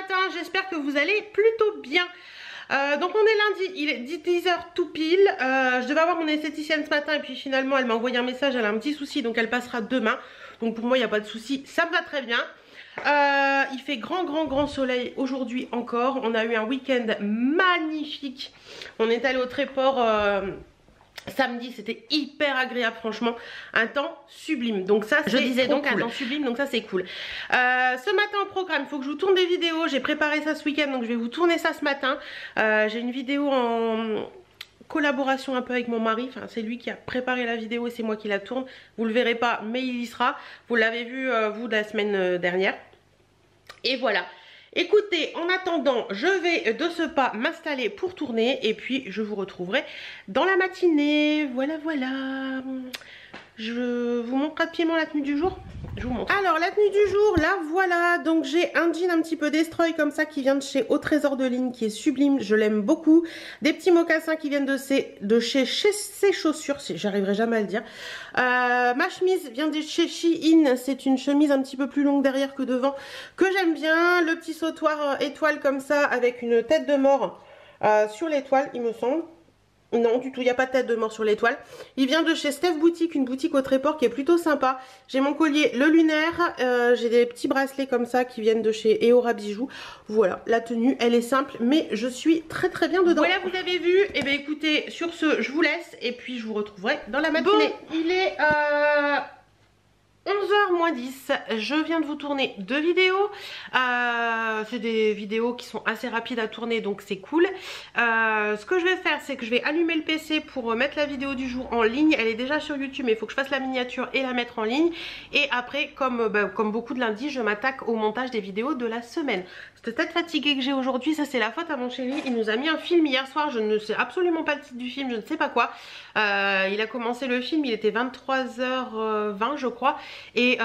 matin, j'espère que vous allez plutôt bien. Donc on est lundi, il est 10h tout pile. Je devais avoir mon esthéticienne ce matin et puis finalement elle m'a envoyé un message, elle a un petit souci donc elle passera demain. Donc pour moi il n'y a pas de souci, ça me va très bien. Il fait grand soleil aujourd'hui encore. On a eu un week-end magnifique. On est allé au Tréport samedi, c'était hyper agréable, franchement, un temps sublime. Donc ça, je disais donc cool. Un temps sublime, donc ça c'est cool. Ce matin au programme, il faut que je vous tourne des vidéos. J'ai préparé ça ce week-end, donc je vais vous tourner ça ce matin. J'ai une vidéo en collaboration un peu avec mon mari, enfin c'est lui qui a préparé la vidéo et c'est moi qui la tourne. Vous le verrez pas, mais il y sera. Vous l'avez vu vous la semaine dernière. Et voilà. Écoutez, en attendant, je vais de ce pas m'installer pour tourner et puis je vous retrouverai dans la matinée. Voilà. Je vous montre rapidement la tenue du jour. Je vous montre. Alors la tenue du jour, là voilà. Donc j'ai un jean un petit peu destroy comme ça qui vient de chez Au Trésor de Ligne qui est sublime. Je l'aime beaucoup. Des petits mocassins qui viennent de chez ses chaussures. J'arriverai jamais à le dire. Ma chemise vient de chez Shein. C'est une chemise un petit peu plus longue derrière que devant que j'aime bien. Le petit sautoir étoile comme ça avec une tête de mort sur l'étoile il me semble. Non du tout, il n'y a pas de tête de mort sur l'étoile. Il vient de chez Steph Boutique, une boutique au Tréport qui est plutôt sympa. J'ai mon collier le lunaire, j'ai des petits bracelets comme ça qui viennent de chez Eora Bijoux. Voilà, la tenue elle est simple mais je suis très bien dedans. Voilà, vous avez vu. Et bien écoutez, sur ce je vous laisse et puis je vous retrouverai dans la matinée. Bon, il est 11h moins 10, je viens de vous tourner 2 vidéos. C'est des vidéos qui sont assez rapides à tourner donc c'est cool. Ce que je vais faire c'est que je vais allumer le PC pour mettre la vidéo du jour en ligne. Elle est déjà sur YouTube mais il faut que je fasse la miniature et la mettre en ligne. Et après comme beaucoup de lundis je m'attaque au montage des vidéos de la semaine. Cette tête fatiguée que j'ai aujourd'hui, ça c'est la faute à mon chéri. Il nous a mis un film hier soir, je ne sais absolument pas le titre du film, je ne sais pas quoi. Il a commencé le film, il était 23h20 je crois. Et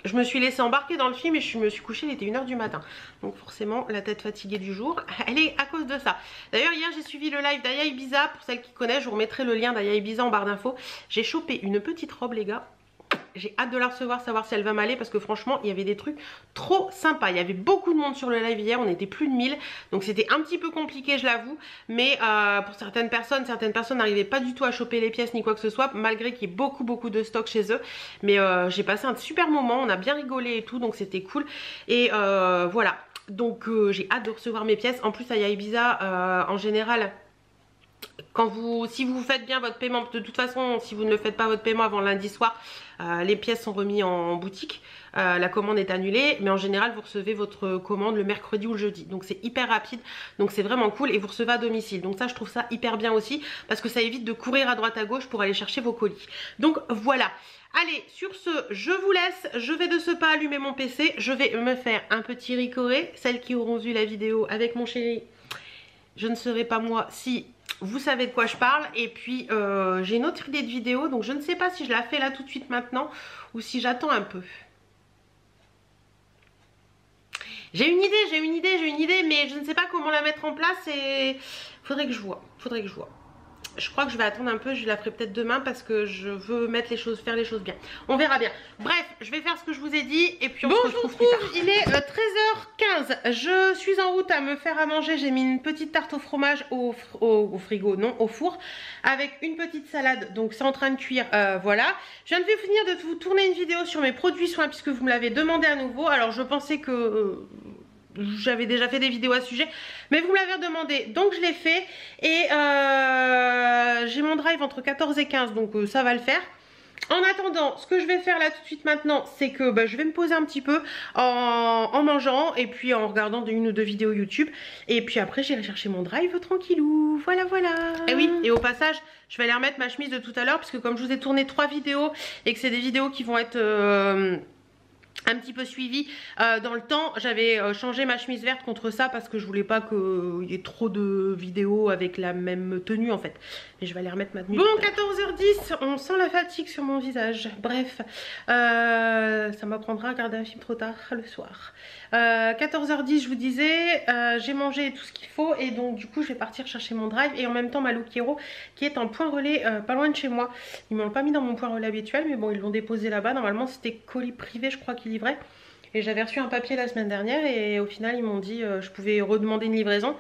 je me suis laissée embarquer dans le film et je me suis couchée, il était 1h du matin. Donc forcément la tête fatiguée du jour, elle est à cause de ça. D'ailleurs hier j'ai suivi le live d'Aya Ibiza. Pour celles qui connaissent, je vous remettrai le lien d'Aya Ibiza en barre d'infos. J'ai chopé une petite robe les gars. J'ai hâte de la recevoir, savoir si elle va m'aller parce que franchement il y avait des trucs trop sympas. Il y avait beaucoup de monde sur le live hier, on était plus de 1000. Donc c'était un petit peu compliqué je l'avoue. Mais pour certaines personnes n'arrivaient pas du tout à choper les pièces ni quoi que ce soit. Malgré qu'il y ait beaucoup de stock chez eux. Mais j'ai passé un super moment, on a bien rigolé et tout. Donc c'était cool. Et voilà. Donc j'ai hâte de recevoir mes pièces. En plus Aya Ibiza en général... Si vous faites bien votre paiement, de toute façon si vous ne le faites pas votre paiement avant lundi soir, les pièces sont remises en boutique, la commande est annulée, mais en général vous recevez votre commande le mercredi ou le jeudi, donc c'est hyper rapide, donc c'est vraiment cool et vous recevez à domicile, donc ça je trouve ça hyper bien aussi parce que ça évite de courir à droite à gauche pour aller chercher vos colis. Donc voilà. Allez, sur ce, je vous laisse, je vais de ce pas allumer mon PC, je vais me faire un petit ricoré. Celles qui auront vu la vidéo avec mon chéri, je ne serai pas moi si... Vous savez de quoi je parle. Et puis j'ai une autre idée de vidéo. Donc je ne sais pas si je la fais là tout de suite maintenant ou si j'attends un peu. J'ai une idée, mais je ne sais pas comment la mettre en place. Et faudrait que je vois. Je crois que je vais attendre un peu, je la ferai peut-être demain parce que je veux mettre les choses, faire les choses bien. On verra bien. Bref, je vais faire ce que je vous ai dit et puis on se retrouve plus tard. Il est 13h15. Je suis en route à me faire à manger. J'ai mis une petite tarte au fromage au frigo, non, au four, avec une petite salade. Donc c'est en train de cuire. Voilà. Je viens de finir de vous tourner une vidéo sur mes produits soins puisque vous me l'avez demandé à nouveau. Alors je pensais que... j'avais déjà fait des vidéos à ce sujet mais vous me l'avez demandé donc je l'ai fait et j'ai mon drive entre 14 et 15 donc ça va le faire. En attendant, ce que je vais faire là tout de suite maintenant, c'est que je vais me poser un petit peu en mangeant et puis en regardant une ou deux vidéos YouTube et puis après j'irai chercher mon drive tranquillou. Voilà. Et oui, et au passage je vais aller remettre ma chemise de tout à l'heure puisque comme je vous ai tourné 3 vidéos et que c'est des vidéos qui vont être un petit peu suivi dans le temps, j'avais changé ma chemise verte contre ça parce que je voulais pas qu'il y ait trop de vidéos avec la même tenue en fait. Et je vais aller remettre ma tenue. Bon, 14h10, on sent la fatigue sur mon visage. Bref, ça m'apprendra à regarder un film trop tard le soir. 14h10 je vous disais, j'ai mangé tout ce qu'il faut et donc du coup je vais partir chercher mon drive et en même temps ma Lookero qui est en point relais pas loin de chez moi. Ils m'ont pas mis dans mon point relais habituel mais bon ils l'ont déposé là-bas, normalement c'était colis privé je crois qu'ils livraient. Et j'avais reçu un papier la semaine dernière et au final ils m'ont dit je pouvais redemander une livraison.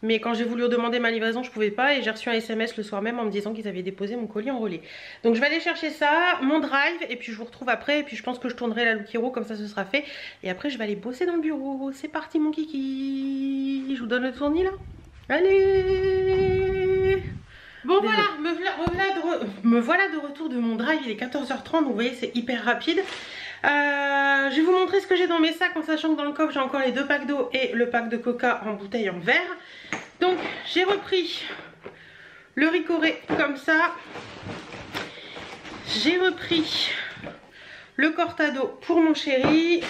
Mais quand j'ai voulu redemander ma livraison je pouvais pas et j'ai reçu un SMS le soir même en me disant qu'ils avaient déposé mon colis en relais. Donc je vais aller chercher ça, mon drive et puis je vous retrouve après. Et puis je pense que je tournerai la Look Hero comme ça ce sera fait. Et après je vais aller bosser dans le bureau. C'est parti mon kiki. Je vous donne le tournis là. Allez. Bon voilà, me voilà de retour de mon drive, il est 14h30 donc vous voyez c'est hyper rapide. Je vais vous montrer ce que j'ai dans mes sacs en sachant que dans le coffre j'ai encore les 2 packs d'eau et le pack de coca en bouteille en verre. Donc j'ai repris le Ricoré comme ça. J'ai repris le Cortado pour mon chéri.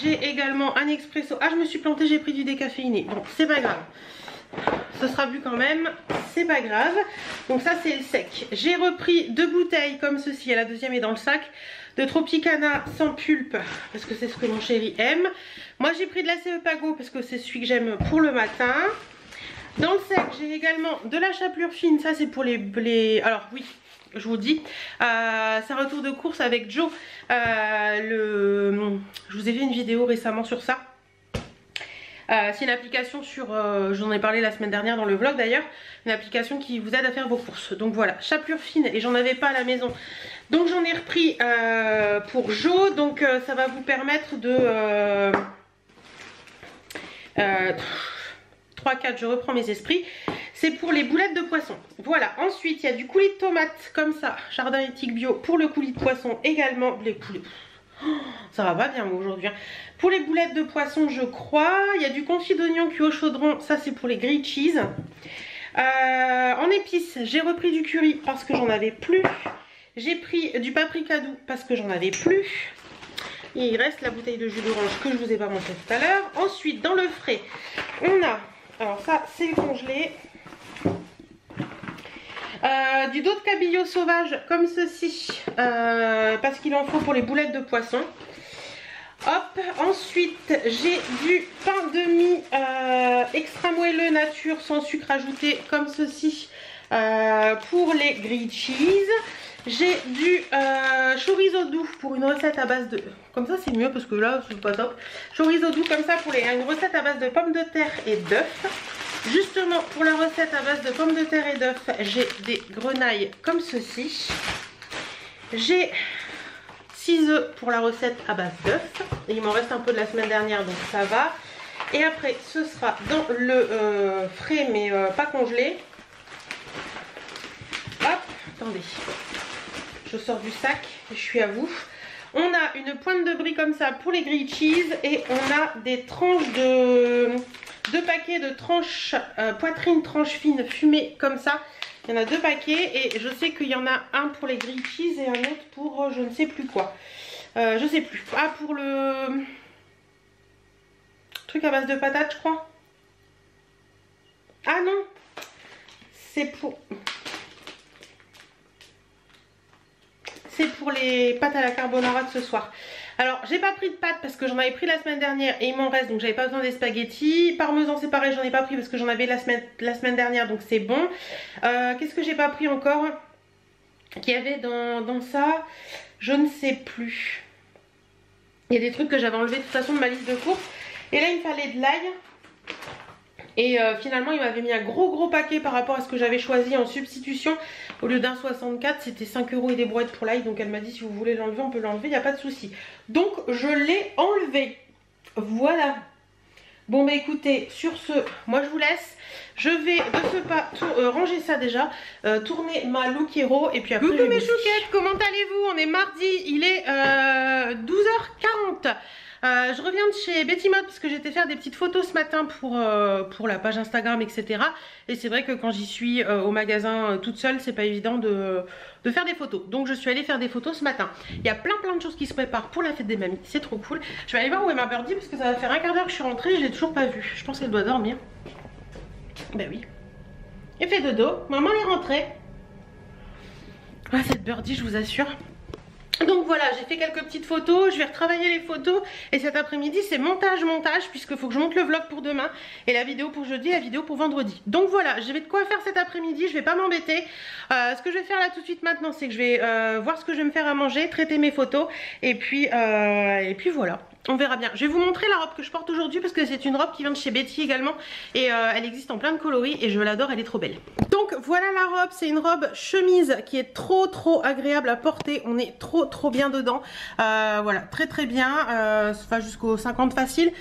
J'ai également un expresso. Ah je me suis plantée, j'ai pris du décaféiné. Bon c'est pas grave. Ce sera vu quand même, c'est pas grave. Donc ça c'est le sec. J'ai repris 2 bouteilles comme ceci, la deuxième est dans le sac, de Tropicana sans pulpe parce que c'est ce que mon chéri aime. Moi j'ai pris de la CE Pago parce que c'est celui que j'aime pour le matin. Dans le sec j'ai également de la chapelure fine, ça c'est pour les... Alors oui, je vous dis, c'est un retour de course avec Joe. Je vous ai fait une vidéo récemment sur ça. C'est une application sur, j'en ai parlé la semaine dernière dans le vlog d'ailleurs, une application qui vous aide à faire vos courses. Donc voilà, chapelure fine et j'en avais pas à la maison. Donc j'en ai repris pour Jo, donc ça va vous permettre de... 3-4, je reprends mes esprits. C'est pour les boulettes de poisson. Voilà, ensuite il y a du coulis de tomate comme ça, jardin éthique bio pour le coulis de poisson également. Les coulées... Ça va pas bien moi aujourd'hui hein. Pour les boulettes de poisson je crois. Il y a du confit d'oignon cuit au chaudron, ça c'est pour les grilled cheese. En épices j'ai repris du curry parce que j'en avais plus. J'ai pris du paprika doux parce que j'en avais plus. Et il reste la bouteille de jus d'orange que je vous ai pas montré tout à l'heure. Ensuite dans le frais on a, alors ça c'est le congelé, du dos de cabillaud sauvage comme ceci parce qu'il en faut pour les boulettes de poisson. Hop, ensuite j'ai du pain de mie extra moelleux nature sans sucre ajouté comme ceci pour les grilled cheese. J'ai du chorizo doux pour une recette à base de... Comme ça c'est mieux parce que là c'est pas top. Chorizo doux comme ça pour une recette à base de pommes de terre et d'œufs. Justement pour la recette à base de pommes de terre et d'œufs j'ai des grenailles comme ceci. J'ai 6 œufs pour la recette à base d'œufs. Et il m'en reste un peu de la semaine dernière donc ça va. Et après ce sera dans le frais mais pas congelé. Hop, attendez. Je sors du sac et je suis à vous. On a une pointe de brie comme ça pour les grilled cheese. Et on a des tranches de... 2 paquets de tranches poitrine tranche fine fumée comme ça. Il y en a 2 paquets et je sais qu'il y en a un pour les grilled cheese et un autre pour je ne sais plus quoi. Je sais plus. Ah pour le truc à base de patates je crois. Ah non. C'est pour... C'est pour les pâtes à la carbonara de ce soir. Alors j'ai pas pris de pâtes parce que j'en avais pris la semaine dernière et il m'en reste donc j'avais pas besoin des spaghettis. Parmesan c'est pareil, j'en ai pas pris parce que j'en avais la semaine dernière donc c'est bon. Qu'est-ce que j'ai pas pris encore qu'il y avait dans ça? Je ne sais plus. Il y a des trucs que j'avais enlevés de toute façon de ma liste de courses. Et là il me fallait de l'ail. Et finalement il m'avait mis un gros paquet par rapport à ce que j'avais choisi en substitution. Au lieu d'un 64 c'était 5 € et des brouettes pour l'ail. Donc elle m'a dit si vous voulez l'enlever on peut l'enlever, il n'y a pas de souci. Donc je l'ai enlevé. Voilà. Bon bah écoutez, sur ce, moi je vous laisse. Je vais de ce pas ranger ça déjà, tourner ma Look Hero et puis après... Coucou mes chouquettes, comment allez-vous? On est mardi, il est 12h40. Je reviens de chez Betty Mode parce que j'étais faire des petites photos ce matin pour la page Instagram etc. Et c'est vrai que quand j'y suis au magasin toute seule c'est pas évident de faire des photos. Donc je suis allée faire des photos ce matin. Il y a plein de choses qui se préparent pour la fête des mamies, c'est trop cool. Je vais aller voir où est ma birdie parce que ça va faire un quart d'heure que je suis rentrée et je l'ai toujours pas vue. Je pense qu'elle doit dormir. Ben oui. Elle fait dodo, maman est rentrée. Ah cette birdie je vous assure. Donc Donc voilà, j'ai fait quelques petites photos, je vais retravailler les photos et cet après-midi c'est montage puisque faut que je monte le vlog pour demain et la vidéo pour jeudi, la vidéo pour vendredi. Donc voilà, j'ai de quoi faire cet après-midi, je vais pas m'embêter. Ce que je vais faire là tout de suite maintenant, c'est que je vais voir ce que je vais me faire à manger, traiter mes photos et puis voilà. On verra bien. Je vais vous montrer la robe que je porte aujourd'hui parce que c'est une robe qui vient de chez Betty également et elle existe en plein de coloris et je l'adore, elle est trop belle. Donc voilà la robe, c'est une robe chemise qui est trop agréable à porter, on est trop bien dedans. Voilà, très bien, ça va jusqu'au 50 facile.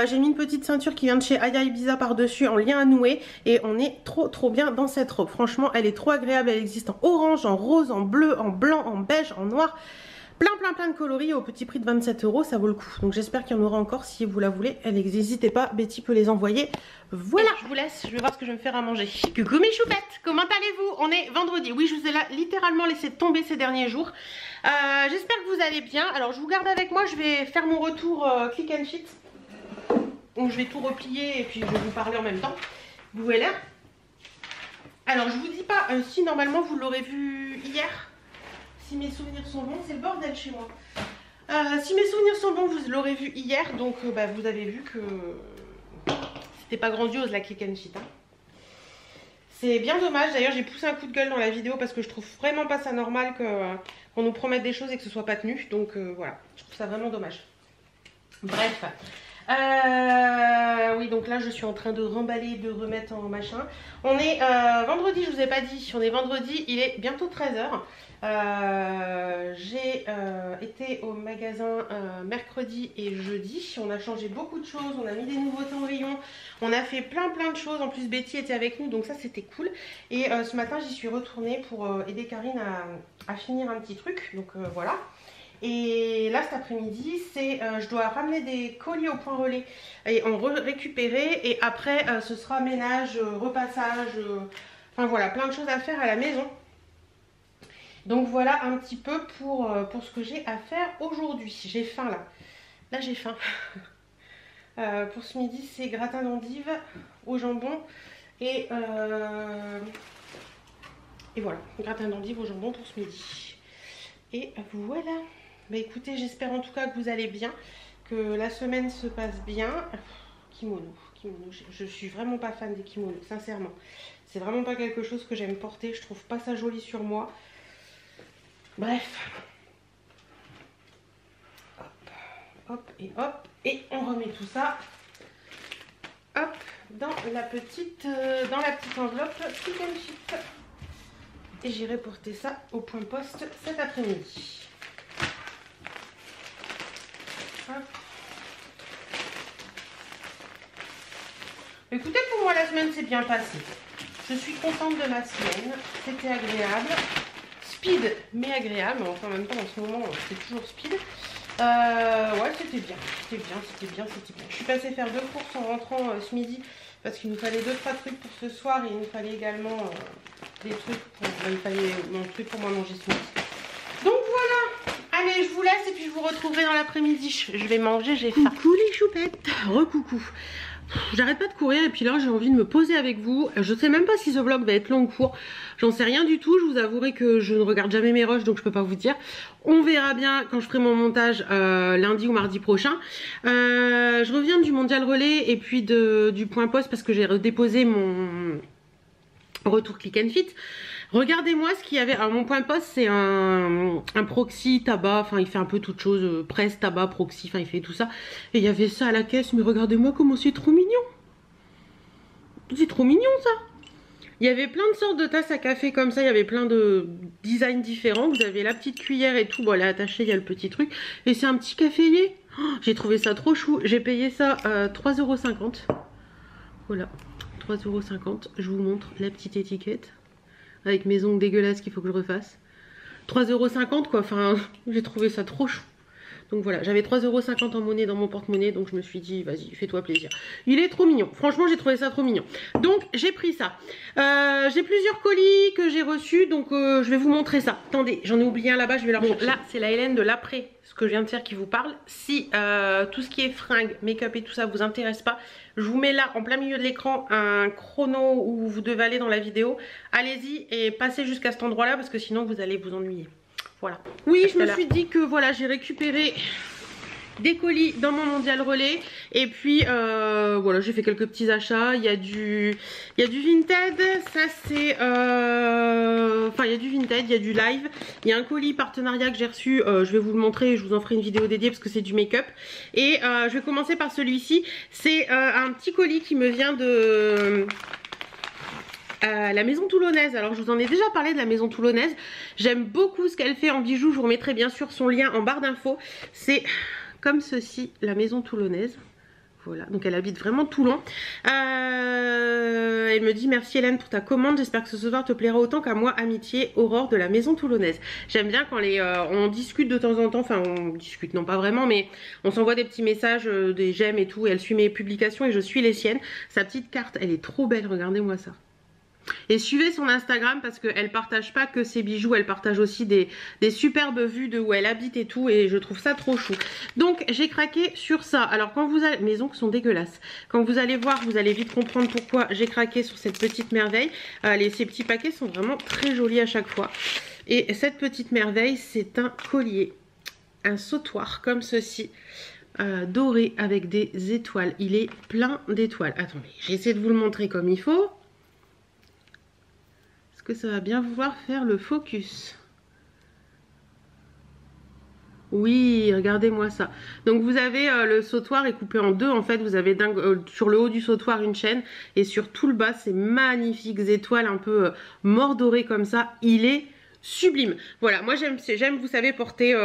J'ai mis une petite ceinture qui vient de chez Aya Ibiza par dessus en lien à nouer et on est trop bien dans cette robe. Franchement elle est trop agréable, elle existe en orange, en rose, en bleu, en blanc, en beige, en noir. Plein de coloris au petit prix de 27 €, ça vaut le coup. Donc j'espère qu'il y en aura encore si vous la voulez. N'hésitez pas, Betty peut les envoyer. Voilà, je vous laisse, je vais voir ce que je vais me faire à manger. Coucou mes choupettes, comment allez-vous? On est vendredi, oui je vous ai là littéralement laissé tomber ces derniers jours. J'espère que vous allez bien. Alors je vous garde avec moi, je vais faire mon retour Click and Fit. Donc je vais tout replier et puis je vais vous parler en même temps. Vous voyez là? Alors je vous dis pas si normalement vous l'aurez vu hier. Si mes souvenirs sont bons, c'est le bordel chez moi. Si mes souvenirs sont bons, vous l'aurez vu hier, donc vous avez vu que c'était pas grandiose la Click and Fit. Hein. C'est bien dommage, d'ailleurs j'ai poussé un coup de gueule dans la vidéo parce que je trouve vraiment pas ça normal qu'on nous promette des choses et que ce soit pas tenu. Donc voilà, je trouve ça vraiment dommage. Bref. Oui donc là je suis en train de remballer, de remettre en machin. On est vendredi, je vous ai pas dit, on est vendredi, il est bientôt 13 h. J'ai été au magasin mercredi et jeudi. On a changé beaucoup de choses, on a mis des nouveautés en rayon, on a fait plein de choses. En plus Betty était avec nous donc ça c'était cool. Et ce matin j'y suis retournée pour aider Karine à finir un petit truc. Donc voilà. Et là cet après-midi c'est je dois ramener des colis au point relais et en récupérer. Et après ce sera ménage, repassage, enfin voilà plein de choses à faire à la maison. Donc voilà un petit peu pour ce que j'ai à faire aujourd'hui. J'ai faim là. Là j'ai faim. Pour ce midi c'est gratin d'endive au jambon et voilà, gratin d'endive au jambon pour ce midi. Et voilà. Bah écoutez, j'espère en tout cas que vous allez bien, que la semaine se passe bien. Kimono. Je suis vraiment pas fan des kimonos, sincèrement. C'est vraiment pas quelque chose que j'aime porter. Je trouve pas ça joli sur moi. Bref. Hop, et on remet tout ça. Hop, dans la petite enveloppe Click and Fit. Et j'irai porter ça au point poste cet après-midi. Écoutez, pour moi la semaine s'est bien passée. Je suis contente de ma semaine. C'était agréable. Speed mais agréable. Enfin en même temps en ce moment c'est toujours speed. Ouais c'était bien. Je suis passée faire 2 courses en rentrant ce midi. Parce qu'il nous fallait 2-3 trucs pour ce soir. Et il nous fallait également des trucs pour... il fallait un truc pour moi manger ce midi. Donc voilà. Allez, je vous laisse et puis je vous retrouverai dans l'après-midi. Je vais manger, j'ai faim. Coucou les choupettes. Recoucou. J'arrête pas de courir et puis là j'ai envie de me poser avec vous. Je sais même pas si ce vlog va être long ou court. J'en sais rien du tout. Je vous avouerai que je ne regarde jamais mes rushs donc je peux pas vous dire. On verra bien quand je ferai mon montage lundi ou mardi prochain. Je reviens du mondial relais et puis du point poste parce que j'ai redéposé mon retour Click and Fit. Regardez-moi ce qu'il y avait. Alors mon point poste c'est un proxy tabac, enfin il fait un peu toute chose, presse, tabac, proxy, enfin il fait tout ça. Et il y avait ça à la caisse, mais regardez-moi comment c'est trop mignon. C'est trop mignon ça. Il y avait plein de sortes de tasses à café comme ça, il y avait plein de designs différents. Vous avez la petite cuillère et tout, bon elle est attachée, il y a le petit truc. Et c'est un petit caféier. Oh, j'ai trouvé ça trop chou, j'ai payé ça 3,50 €. Voilà, 3,50 €, je vous montre la petite étiquette. Avec mes ongles dégueulasses qu'il faut que je refasse. 3,50 € quoi, enfin j'ai trouvé ça trop chou. Donc voilà, j'avais 3,50 € en monnaie dans mon porte-monnaie, donc je me suis dit vas-y fais-toi plaisir. Il est trop mignon, franchement j'ai trouvé ça trop mignon. Donc j'ai pris ça. J'ai plusieurs colis que j'ai reçus, donc je vais vous montrer ça. Attendez, j'en ai oublié un là-bas, je vais leur chercher. Là c'est la Hélène de l'après, ce que je viens de faire qui vous parle. Si tout ce qui est fringues, make-up et tout ça vous intéresse pas, je vous mets là en plein milieu de l'écran un chrono où vous devez aller dans la vidéo. Allez-y et passez jusqu'à cet endroit là parce que sinon vous allez vous ennuyer. Voilà. Oui, je me suis dit que voilà, j'ai récupéré des colis dans mon Mondial Relais et puis voilà, j'ai fait quelques petits achats. Il y a du Vinted, ça c'est enfin il y a du Vinted, il y a du Live, il y a un colis partenariat que j'ai reçu, je vais vous le montrer, je vous en ferai une vidéo dédiée parce que c'est du make-up. Et je vais commencer par celui-ci, c'est un petit colis qui me vient de la maison toulonnaise. Alors je vous en ai déjà parlé de la maison toulonnaise, j'aime beaucoup ce qu'elle fait en bijoux, je vous remettrai bien sûr son lien en barre d'infos. C'est comme ceci, la maison toulonnaise. Voilà, donc elle habite vraiment Toulon. Elle me dit merci Hélène pour ta commande, j'espère que ce soir te plaira autant qu'à moi. Amitié, Aurore de la maison toulonnaise. J'aime bien quand on discute de temps en temps, enfin on discute non pas vraiment, mais on s'envoie des petits messages, des j'aime et tout, et elle suit mes publications et je suis les siennes. Sa petite carte, elle est trop belle, regardez-moi ça. Et suivez son Instagram parce qu'elle partage pas que ses bijoux, elle partage aussi des superbes vues de où elle habite et tout, et je trouve ça trop chou. Donc j'ai craqué sur ça. Alors quand vous allez, mes ongles sont dégueulasses, quand vous allez voir, vous allez vite comprendre pourquoi j'ai craqué sur cette petite merveille. Ces petits paquets sont vraiment très jolis à chaque fois. Et cette petite merveille, c'est un collier, un sautoir comme ceci, doré avec des étoiles. Il est plein d'étoiles. Attendez, j'essaie de vous le montrer comme il faut. Que ça va bien vouloir faire le focus. Oui, regardez-moi ça. Donc vous avez le sautoir est coupé en deux. En fait, vous avez sur le haut du sautoir une chaîne et sur tout le bas, ces magnifiques étoiles un peu mordorées comme ça. Il est sublime. Voilà, moi j'aime, vous savez, porter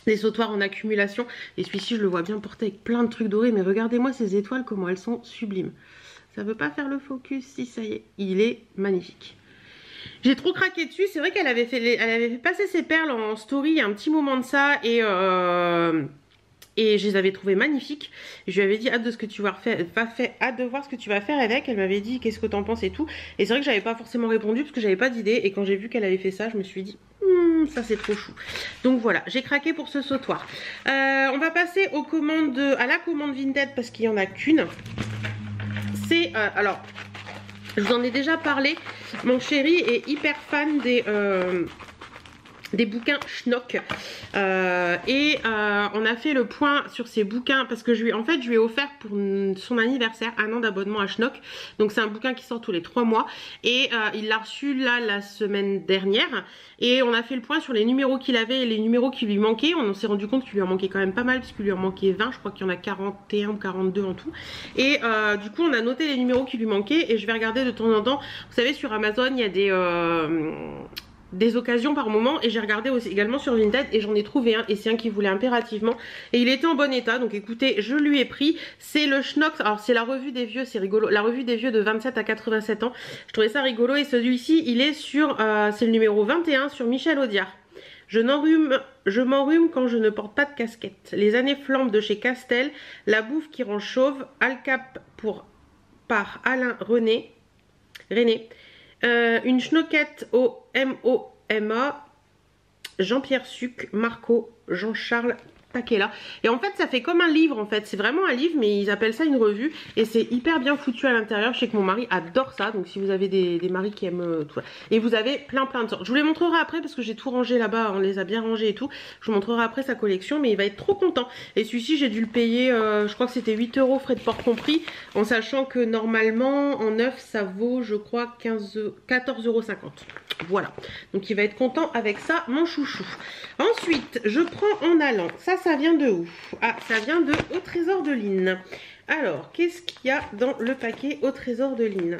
des sautoirs en accumulation. Et celui-ci, je le vois bien porter avec plein de trucs dorés. Mais regardez-moi ces étoiles, comment elles sont sublimes. Ça veut pas faire le focus, si ça y est. Il est magnifique. J'ai trop craqué dessus, c'est vrai qu'elle avait fait passer ses perles en story il y a un petit moment de ça et je les avais trouvées magnifiques. Je lui avais dit hâte de hâte de voir ce que tu vas faire avec. Elle m'avait dit qu'est-ce que t'en penses et tout. Et c'est vrai que j'avais pas forcément répondu parce que j'avais pas d'idée. Et quand j'ai vu qu'elle avait fait ça, je me suis dit ça c'est trop chou. Donc voilà, j'ai craqué pour ce sautoir. On va passer aux commandes à la commande Vinted parce qu'il y en a qu'une. C'est alors. Je vous en ai déjà parlé, mon chéri est hyper fan des bouquins Schnock on a fait le point sur ces bouquins parce que je lui ai offert pour son anniversaire 1 an d'abonnement à Schnock. Donc c'est un bouquin qui sort tous les 3 mois et il l'a reçu là la semaine dernière et on a fait le point sur les numéros qu'il avait et les numéros qui lui manquaient. On s'est rendu compte qu'il lui en manquait quand même pas mal parce qu'il lui en manquait 20, je crois qu'il y en a 41 ou 42 en tout. Et du coup on a noté les numéros qui lui manquaient et je vais regarder de temps en temps. Vous savez, sur Amazon il y a des occasions par moment et j'ai regardé aussi également sur Vinted et j'en ai trouvé un et c'est un qui voulait impérativement et il était en bon état. Donc écoutez, je lui ai pris, c'est le Schnock, alors c'est la revue des vieux, c'est rigolo, la revue des vieux de 27 à 87 ans. Je trouvais ça rigolo et celui-ci il est sur c'est le numéro 21 sur Michel Audiard. Je m'enrhume quand je ne porte pas de casquette. Les années flambent de chez Castel, la bouffe qui rend chauve, Alcap par Alain René. Une schnoquette au MOMA, Jean-Pierre Suc, Marco, Jean-Charles Taquella. Et en fait ça fait comme un livre en fait, c'est vraiment un livre mais ils appellent ça une revue et c'est hyper bien foutu à l'intérieur. Je sais que mon mari adore ça, donc si vous avez des maris qui aiment tout ça. Et vous avez plein de sortes. Je vous les montrerai après parce que j'ai tout rangé là-bas, on les a bien rangés et tout. Je vous montrerai après sa collection mais il va être trop content. Et celui-ci j'ai dû le payer, je crois que c'était 8 € frais de port compris, en sachant que normalement en neuf ça vaut je crois 14,50 €. Voilà, donc il va être content avec ça mon chouchou. Ensuite je prends en allant, ça vient de où? Ah, ça vient de Au Trésor de Lynn. Alors, qu'est-ce qu'il y a dans le paquet Au Trésor de Lynn?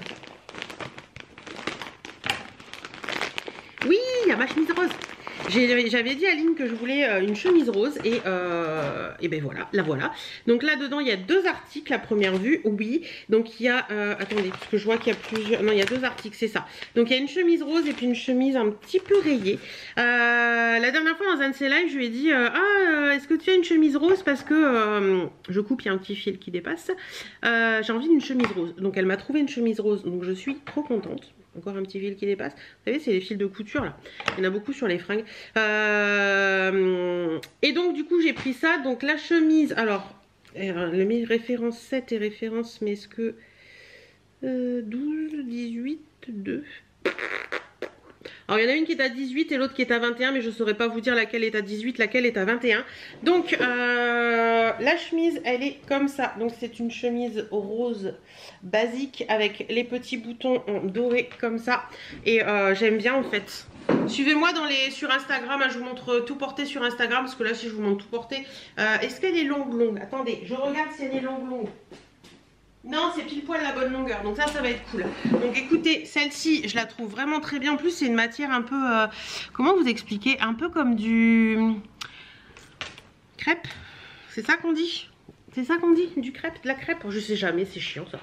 Oui, il y a ma chemise rose. J'avais dit à Lynn que je voulais une chemise rose et ben voilà, la voilà. Donc là dedans il y a 2 articles à première vue, oui. Donc il y a, attendez, parce que je vois qu'il y a plusieurs, non il y a 2 articles, c'est ça. Donc il y a une chemise rose et puis une chemise un petit peu rayée. La dernière fois dans un de ses lives je lui ai dit, est-ce que tu as une chemise rose parce que je coupe, il y a un petit fil qui dépasse. J'ai envie d'une chemise rose. Donc elle m'a trouvé une chemise rose, donc je suis trop contente. Encore un petit fil qui dépasse. Vous savez, c'est les fils de couture là. Il y en a beaucoup sur les fringues. Et donc du coup j'ai pris ça. Donc la chemise, alors les références 7 et référence, mais est-ce que 12, 18, 2. Alors il y en a une qui est à 18 et l'autre qui est à 21, mais je ne saurais pas vous dire laquelle est à 18, laquelle est à 21. Donc la chemise elle est comme ça, donc c'est une chemise rose basique avec les petits boutons en doré comme ça, et j'aime bien en fait. Suivez-moi sur Instagram, hein, je vous montre tout porté sur Instagram, parce que là si je vous montre tout porté, est-ce qu'elle est longue? Attendez, je regarde si elle est longue. Non, c'est pile poil la bonne longueur, donc ça va être cool. Donc écoutez, celle-ci, je la trouve vraiment très bien. En plus, c'est une matière un peu, comment vous expliquer? Un peu comme du crêpe. C'est ça qu'on dit? C'est ça qu'on dit? Du crêpe? De la crêpe? Je sais jamais, c'est chiant ça.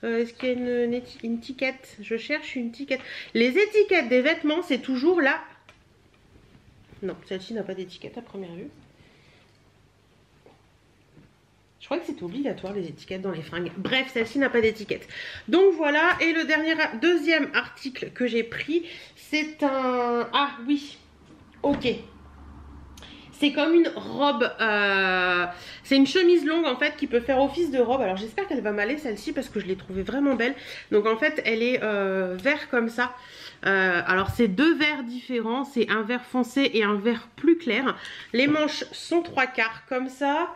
Est-ce qu'il y a une étiquette? Je cherche une étiquette. Les étiquettes des vêtements, c'est toujours là. Non, celle-ci n'a pas d'étiquette à première vue. Je crois que c'est obligatoire les étiquettes dans les fringues. Bref, celle-ci n'a pas d'étiquette. Donc voilà, et le deuxième article que j'ai pris, c'est un... Ah oui, ok. C'est comme une robe, c'est une chemise longue en fait qui peut faire office de robe. Alors j'espère qu'elle va m'aller celle-ci parce que je l'ai trouvée vraiment belle. Donc en fait elle est vert comme ça. Alors c'est deux verts différents, c'est un vert foncé et un vert plus clair. Les manches sont 3/4 comme ça.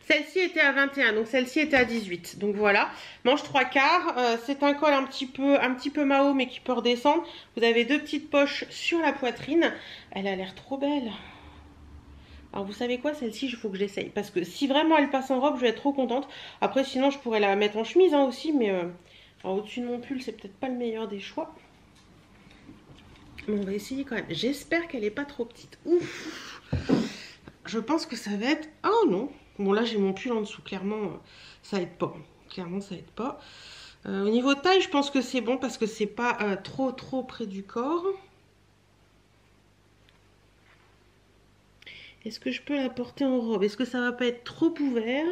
Celle-ci était à 21, donc celle-ci était à 18. Donc voilà, manche 3/4. C'est un col un petit peu Mao mais qui peut redescendre. Vous avez deux petites poches sur la poitrine. Elle a l'air trop belle. Alors vous savez quoi, celle-ci il faut que j'essaye. Parce que si vraiment elle passe en robe, je vais être trop contente. Après sinon je pourrais la mettre en chemise hein, aussi. Mais au-dessus de mon pull, c'est peut-être pas le meilleur des choix. Mais on va essayer quand même. J'espère qu'elle n'est pas trop petite. Ouf. Je pense que ça va être... Oh non. Bon là j'ai mon pull en dessous. Clairement ça aide pas. Clairement ça aide pas. Au niveau taille je pense que c'est bon. Parce que c'est pas trop près du corps. Est-ce que je peux la porter en robe? Est-ce que ça va pas être trop ouvert?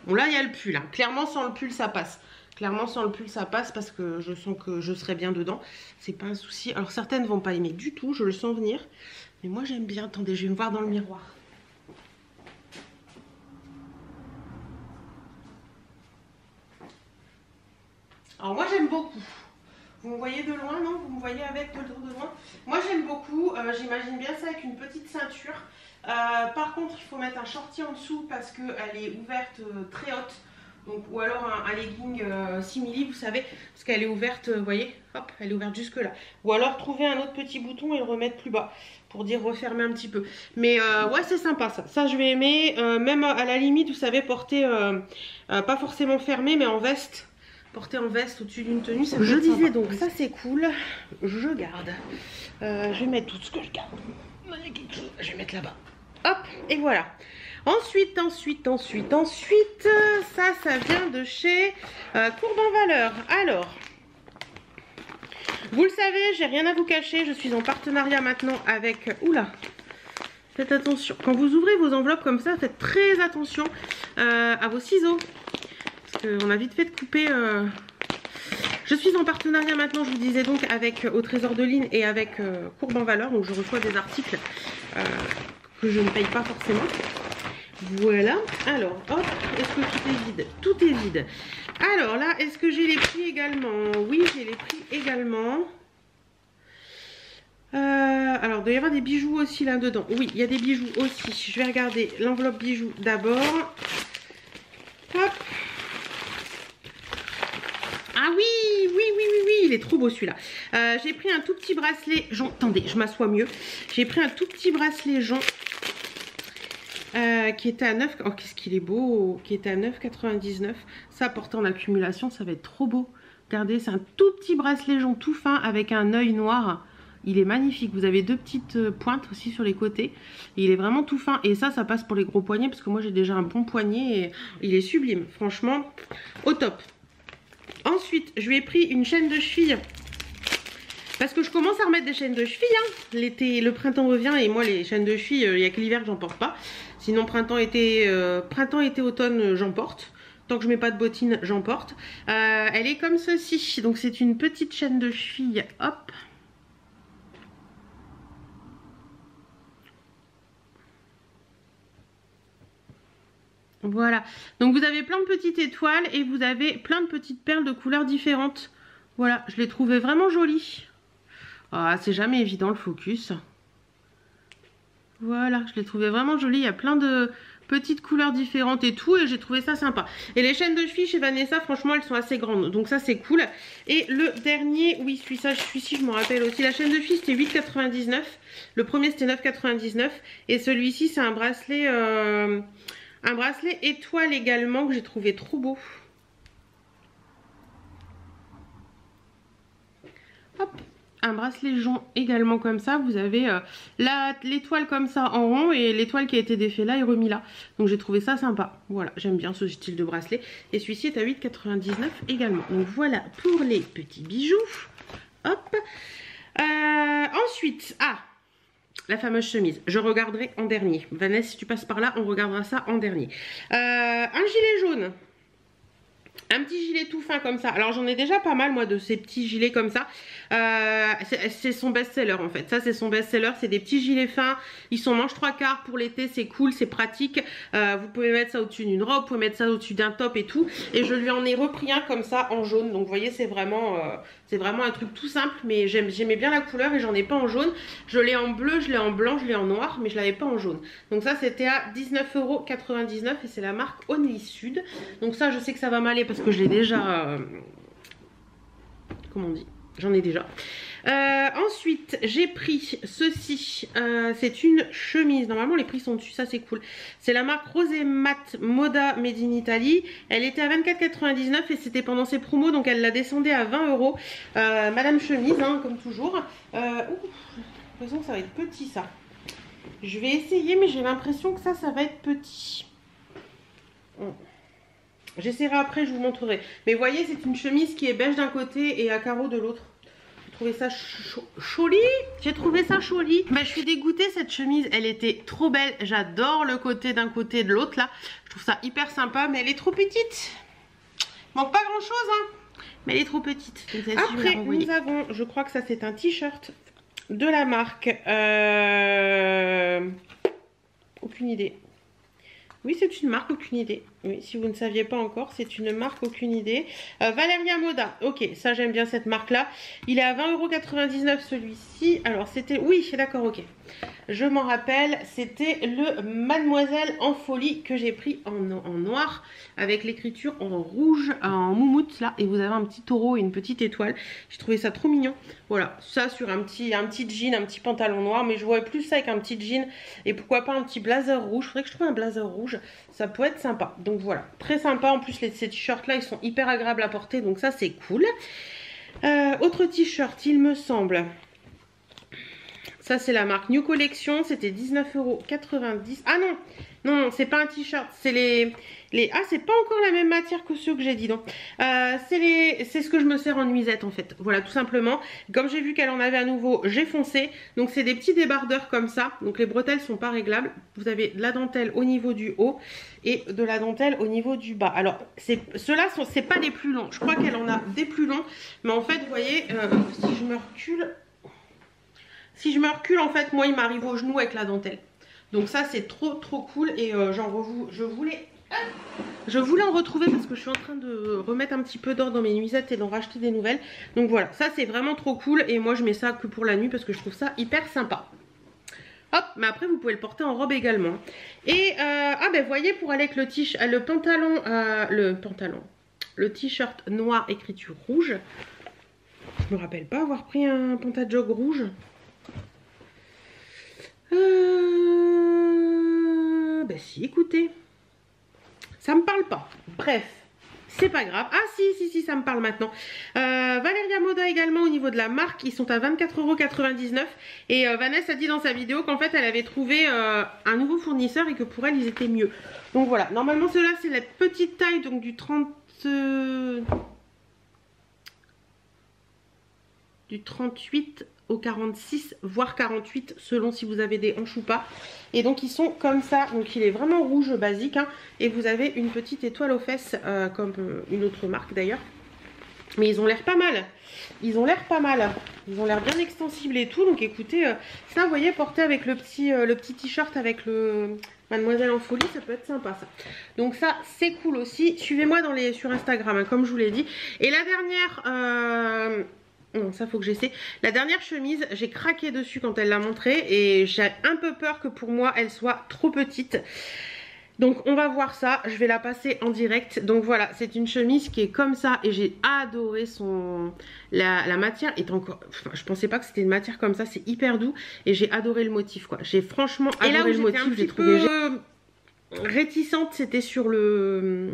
Bon là il y a le pull. Hein. Clairement sans le pull ça passe. Clairement sans le pull ça passe parce que je sens que je serai bien dedans. C'est pas un souci. Alors certaines vont pas aimer du tout, je le sens venir. Mais moi j'aime bien. Attendez, je vais me voir dans le miroir. Alors moi j'aime beaucoup. Vous me voyez de loin, non? Vous me voyez avec de loin? Moi j'aime beaucoup. J'imagine bien ça avec une petite ceinture. Par contre il faut mettre un shorty en dessous parce qu'elle est ouverte très haute. Donc, ou alors un legging simili, vous savez, parce qu'elle est ouverte, vous voyez, hop, elle est ouverte jusque là. Ou alors trouver un autre petit bouton et le remettre plus bas, pour dire refermer un petit peu. Mais ouais, c'est sympa ça. Ça, je vais aimer, même à la limite, vous savez, porter, pas forcément fermé, mais en veste. Porter en veste au-dessus d'une tenue, ça peut être sympa. Donc ça c'est cool, je garde. Je vais mettre tout ce que je garde. Il y a quelque chose, je vais mettre là-bas. Hop, et voilà. Ensuite, ça vient de chez Courbe en Valeur. Alors, vous le savez, j'ai rien à vous cacher, je suis en partenariat maintenant avec... Oula, faites attention. Quand vous ouvrez vos enveloppes comme ça, faites très attention à vos ciseaux. Parce qu'on a vite fait de couper... Je suis en partenariat maintenant, je vous disais donc, avec Au Trésor de Lynn et avec Courbe en Valeur. Donc je reçois des articles que je ne paye pas forcément. Voilà, alors hop, est-ce que tout est vide? Tout est vide. Alors là, est-ce que j'ai les prix également? Oui, j'ai les prix également. Alors, il doit y avoir des bijoux aussi là-dedans. Oui, il y a des bijoux aussi. Je vais regarder l'enveloppe bijoux d'abord. Hop. Ah oui, il est trop beau celui-là. J'ai pris un tout petit bracelet jonc. Attendez, je m'assois mieux. J'ai pris un tout petit bracelet jonc. Qui était à 9, oh qu'est-ce qu'il est beau, qui était à 9,99. Ça porté en accumulation, ça va être trop beau. Regardez, c'est un tout petit bracelet jonc tout fin avec un œil noir. Il est magnifique, vous avez deux petites pointes aussi sur les côtés. Et il est vraiment tout fin et ça passe pour les gros poignets parce que moi j'ai déjà un bon poignet et il est sublime. Franchement, au top. Ensuite, je lui ai pris une chaîne de cheville. Parce que je commence à remettre des chaînes de cheville. Hein. L'été, le printemps revient et moi les chaînes de cheville, il n'y a que l'hiver que j'en porte pas. Sinon printemps, été, automne, j'en porte. Tant que je mets pas de bottines, j'en porte. Elle est comme ceci. Donc c'est une petite chaîne de cheville. Hop. Voilà, donc vous avez plein de petites étoiles et vous avez plein de petites perles de couleurs différentes. Voilà, je les trouvais vraiment jolies. Ah, c'est jamais évident le focus. Voilà, je les trouvais vraiment jolies. Il y a plein de petites couleurs différentes et tout, et j'ai trouvé ça sympa. Et les chaînes de cheville chez Vanessa, franchement, elles sont assez grandes, donc ça c'est cool. Et le dernier, oui, celui-ci, je m'en rappelle aussi. La chaîne de cheville c'était 8,99. Le premier c'était 9,99. Et celui-ci c'est un bracelet étoile également que j'ai trouvé trop beau. Hop, un bracelet jaune également comme ça. Vous avez l'étoile comme ça en rond et l'étoile qui a été défait là et remis là. Donc j'ai trouvé ça sympa. Voilà, j'aime bien ce style de bracelet. Et celui-ci est à 8,99 également. Donc voilà pour les petits bijoux. Hop. Ensuite, la fameuse chemise, je regarderai en dernier. Vanessa, si tu passes par là, on regardera ça en dernier. Un gilet jaune. Un petit gilet tout fin comme ça. Alors j'en ai déjà pas mal moi de ces petits gilets comme ça. C'est son best-seller en fait. Ça c'est son best-seller. C'est des petits gilets fins. Ils sont manches 3/4 pour l'été. C'est cool, c'est pratique. Vous pouvez mettre ça au-dessus d'une robe. Vous pouvez mettre ça au-dessus d'un top et tout. Et je lui en ai repris un comme ça en jaune. Donc vous voyez c'est vraiment un truc tout simple. Mais j'aimais bien la couleur et j'en ai pas en jaune. Je l'ai en bleu, je l'ai en blanc, je l'ai en noir. Mais je l'avais pas en jaune. Donc ça c'était à 19,99 € et c'est la marque Only Sud. Donc ça je sais que ça va m'aller parce que je l'ai déjà... comment on dit? J'en ai déjà. Ensuite, j'ai pris ceci. C'est une chemise. Normalement, les prix sont dessus. Ça, c'est cool. C'est la marque Rose Mat Moda Made in Italy. Elle était à 24,99 et c'était pendant ses promos. Donc, elle la descendait à 20 €. Madame chemise, hein, comme toujours. J'ai l'impression que ça va être petit, ça. Je vais essayer, mais j'ai l'impression que ça va être petit. J'essaierai après, je vous montrerai. Mais vous voyez, c'est une chemise qui est beige d'un côté et à carreaux de l'autre. J'ai trouvé ça joli. J'ai trouvé ça joli. Bah, je suis dégoûtée, cette chemise. Elle était trop belle. J'adore le côté d'un côté et de l'autre là. Je trouve ça hyper sympa, mais elle est trop petite. Il manque pas grand chose, hein. Mais elle est trop petite. Après, nous avons, je crois que ça c'est un t-shirt de la marque. Aucune idée. Oui, c'est une marque, aucune idée. Oui, si vous ne saviez pas encore, c'est une marque, aucune idée. Valeria Moda. Ok, ça j'aime bien cette marque-là. Il est à 20,99 € celui-ci. Alors c'était... Oui, d'accord, ok. Je m'en rappelle, c'était le Mademoiselle en folie que j'ai pris en noir avec l'écriture en rouge, en moumoute là. Et vous avez un petit taureau et une petite étoile. J'ai trouvé ça trop mignon. Voilà, ça sur un petit jean, un petit pantalon noir. Mais je vois plus ça avec un petit jean et pourquoi pas un petit blazer rouge. Faudrait que je trouve un blazer rouge. Ça peut être sympa. Donc voilà, très sympa. En plus, ces t-shirts là, ils sont hyper agréables à porter. Donc ça, c'est cool. Autre t-shirt, il me semble. Ça, c'est la marque New Collection. C'était 19,90 €. Ah non, non, c'est pas un t-shirt. C'est les... Ah, c'est pas encore la même matière que ceux que j'ai dit. Donc, c'est ce que je me sers en nuisette en fait. Voilà, tout simplement. Comme j'ai vu qu'elle en avait à nouveau, j'ai foncé. Donc, c'est des petits débardeurs comme ça. Donc, les bretelles sont pas réglables. Vous avez de la dentelle au niveau du haut et de la dentelle au niveau du bas. Alors, ceux-là, c'est pas les plus longs. Je crois qu'elle en a des plus longs. Mais en fait, vous voyez, si je me recule... Si je me recule, en fait, moi, il m'arrive au genou avec la dentelle. Donc ça, c'est trop cool. Et je voulais en retrouver parce que je suis en train de remettre un petit peu d'ordre dans mes nuisettes et d'en racheter des nouvelles. Donc voilà, ça, c'est vraiment trop cool. Et moi, je mets ça que pour la nuit parce que je trouve ça hyper sympa. Hop, mais après, vous pouvez le porter en robe également. Et, ben, vous voyez, pour aller avec le t-shirt noir écriture rouge. Je me rappelle pas avoir pris un pantalon rouge. Ben si, écoutez, ça me parle pas. Bref, c'est pas grave. Ah si, ça me parle maintenant. Valeria Moda également au niveau de la marque, ils sont à 24,99 €. Et Vanessa a dit dans sa vidéo qu'en fait elle avait trouvé un nouveau fournisseur et que pour elle ils étaient mieux. Donc voilà, normalement ceux-là c'est la petite taille, donc du 38 au 46 voire 48 selon si vous avez des hanches ou pas. Et donc ils sont comme ça, donc il est vraiment rouge basique hein, et vous avez une petite étoile aux fesses comme une autre marque d'ailleurs. Mais ils ont l'air pas mal. Ils ont l'air pas mal. Ils ont l'air bien extensibles et tout. Donc écoutez, ça vous voyez porté avec le petit t-shirt avec le Mademoiselle en folie, ça peut être sympa ça. Donc ça c'est cool aussi. Suivez-moi sur Instagram hein, comme je vous l'ai dit. Et la dernière non ça faut que j'essaie. La dernière chemise, j'ai craqué dessus quand elle l'a montrée et j'ai un peu peur que pour moi elle soit trop petite. Donc on va voir ça, je vais la passer en direct. Donc voilà, c'est une chemise qui est comme ça et j'ai adoré la matière est encore, enfin, je pensais pas que c'était une matière comme ça, c'est hyper doux et j'ai adoré le motif quoi. J'ai franchement adoré le motif, j'ai trouvé réticente, c'était sur les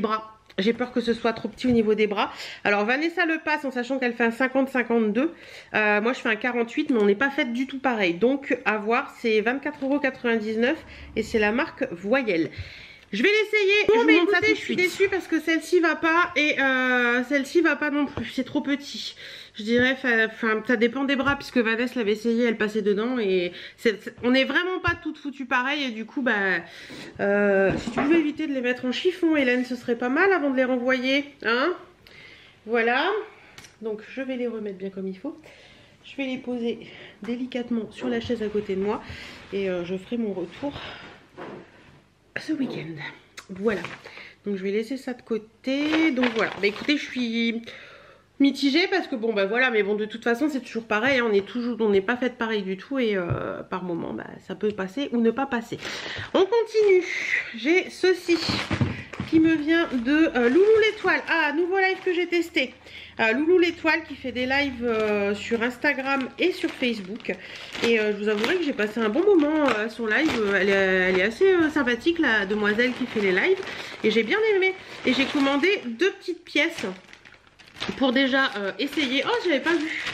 bras. J'ai peur que ce soit trop petit au niveau des bras. Alors Vanessa le passe en sachant qu'elle fait un 50-52. Moi je fais un 48 mais on n'est pas fait du tout pareil. Donc à voir, c'est 24,99 € et c'est la marque Voyelle. Je vais l'essayer. Bon mais écoutez, je suis déçue parce que celle-ci va pas et celle-ci va pas non plus. C'est trop petit. Je dirais, enfin ça dépend des bras puisque Vanessa l'avait essayé, elle passait dedans et on n'est vraiment pas toutes foutues pareil et du coup bah si tu pouvais éviter de les mettre en chiffon Hélène ce serait pas mal avant de les renvoyer hein. Voilà, donc je vais les remettre bien comme il faut. Je vais les poser délicatement sur la chaise à côté de moi et je ferai mon retour ce week-end. Voilà, donc je vais laisser ça de côté. Donc voilà, bah écoutez je suis mitigée parce que bon bah voilà, mais bon de toute façon c'est toujours pareil hein, on n'est pas fait pareil du tout et par moment bah ça peut passer ou ne pas passer. On continue, j'ai ceci qui me vient de Loulou l'étoile. Ah, nouveau live que j'ai testé. Loulou l'étoile qui fait des lives sur Instagram et sur Facebook et je vous avouerai que j'ai passé un bon moment à son live. Elle est assez sympathique la demoiselle qui fait les lives et j'ai bien aimé et j'ai commandé 2 petites pièces pour déjà essayer. Oh j'avais pas vu.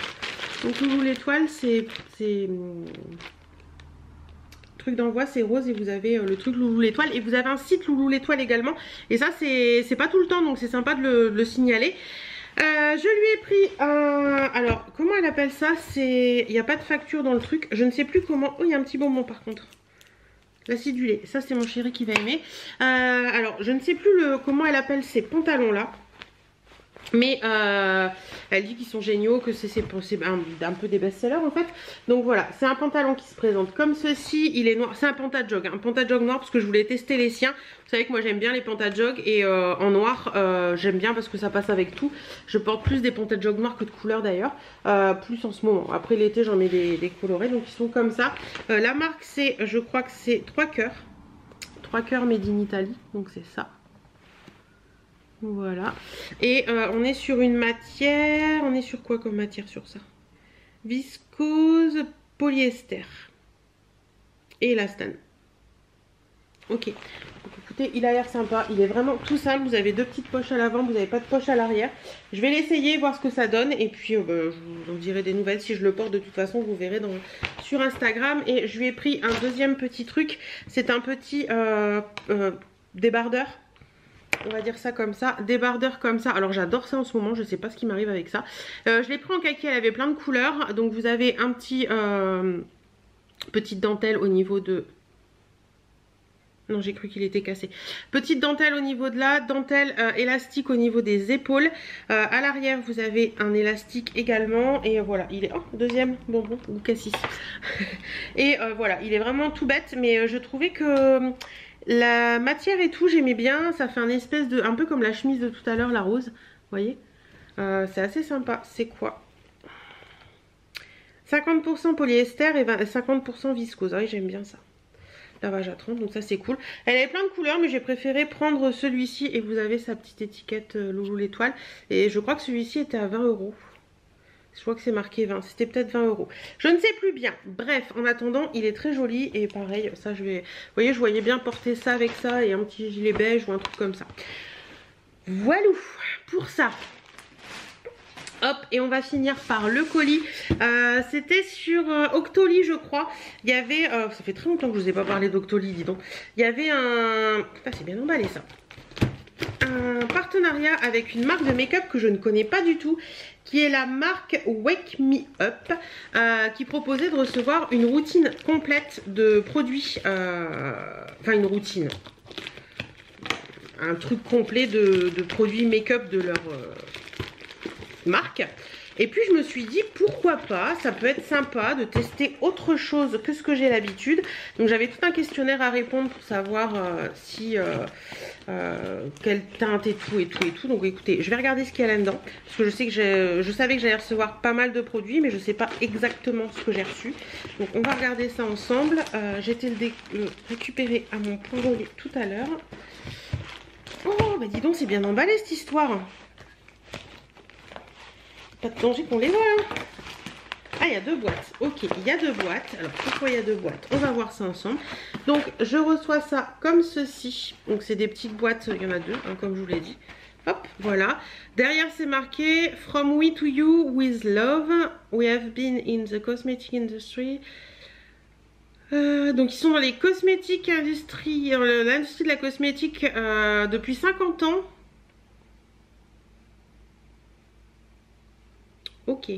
Donc Loulou l'étoile c'est truc d'envoi c'est rose et vous avez le truc Loulou l'étoile et vous avez un site Loulou l'étoile également et ça c'est pas tout le temps donc c'est sympa de le signaler. Je lui ai pris un... Alors comment elle appelle ça, c'est... Il n'y a pas de facture dans le truc, je ne sais plus comment... Oh il y a un petit bonbon par contre. L'acidulé, ça c'est mon chéri qui va aimer. Alors je ne sais plus comment elle appelle ces pantalons là. Mais elle dit qu'ils sont géniaux, que c'est un peu des best-sellers en fait. Donc voilà, c'est un pantalon qui se présente comme ceci. Il est noir, c'est un pantajog, un pantajog noir parce que je voulais tester les siens. Vous savez que moi j'aime bien les pantajogs et en noir j'aime bien parce que ça passe avec tout. Je porte plus des pantajogs noirs que de couleur d'ailleurs, plus en ce moment. Après l'été j'en mets des colorés donc ils sont comme ça. La marque c'est, je crois que c'est 3 cœurs. 3 cœurs made in Italy, donc c'est ça. Voilà, et on est sur une matière, on est sur quoi comme matière sur ça? Viscose, polyester et élastane. Ok, donc, écoutez, il a l'air sympa, il est vraiment tout simple, vous avez 2 petites poches à l'avant, vous n'avez pas de poche à l'arrière. Je vais l'essayer, voir ce que ça donne et puis je vous dirai des nouvelles si je le porte. De toute façon vous verrez sur Instagram. Et je lui ai pris un deuxième petit truc, c'est un petit débardeur. On va dire ça comme ça, débardeur comme ça. Alors j'adore ça en ce moment, je sais pas ce qui m'arrive avec ça. Je l'ai pris en kaki, elle avait plein de couleurs. Donc vous avez un petit petite dentelle au niveau de... Non j'ai cru qu'il était cassé. Petite dentelle au niveau de là, dentelle élastique au niveau des épaules. À l'arrière vous avez un élastique également. Et voilà, il est... Oh, deuxième bonbon ou cassis. Et voilà, il est vraiment tout bête. Mais je trouvais que... La matière et tout j'aimais bien, ça fait un espèce de... un peu comme la chemise de tout à l'heure, la rose, vous voyez. C'est assez sympa, c'est quoi? 50% polyester et 50% viscose, ah oui j'aime bien ça. Lavage à 30, donc ça c'est cool. Elle avait plein de couleurs mais j'ai préféré prendre celui-ci et vous avez sa petite étiquette Loulou l'étoile. Et je crois que celui-ci était à 20 €. Je crois que c'est marqué 20, c'était peut-être 20 €. Je ne sais plus bien. Bref, en attendant, il est très joli. Et pareil, ça je vais... Vous voyez, je voyais bien porter ça avec ça et un petit gilet beige ou un truc comme ça. Voilà pour ça. Hop, et on va finir par le colis. C'était sur Octoly, je crois. Il y avait... ça fait très longtemps que je vous ai pas parlé d'Octoly, dis donc. Il y avait un... Ah, c'est bien emballé ça. Un partenariat avec une marque de make-up que je ne connais pas du tout, qui est la marque Wake Me Up, qui proposait de recevoir une routine complète de produits, enfin une routine, un truc complet de produits make-up de marque. Et puis je me suis dit pourquoi pas, ça peut être sympa de tester autre chose que ce que j'ai l'habitude. Donc j'avais tout un questionnaire à répondre pour savoir quelle teinte et tout. Donc écoutez, je vais regarder ce qu'il y a là-dedans. Parce que je sais que je savais que j'allais recevoir pas mal de produits, mais je sais pas exactement ce que j'ai reçu. Donc on va regarder ça ensemble. J'ai été le récupérer à mon point relais tout à l'heure. Oh bah dis donc, c'est bien emballé cette histoire. Pas de danger qu'on les voit hein. Ah, il y a 2 boîtes. Ok, il y a 2 boîtes. Alors pourquoi il y a 2 boîtes? On va voir ça ensemble. Donc je reçois ça comme ceci. Donc c'est des petites boîtes, il y en a 2 hein, comme je vous l'ai dit. Hop, voilà. Derrière c'est marqué From we to you with love. We have been in the cosmetic industry. Donc ils sont dans les cosmétiques industrie, l'industrie de la cosmétique depuis 50 ans. Ok.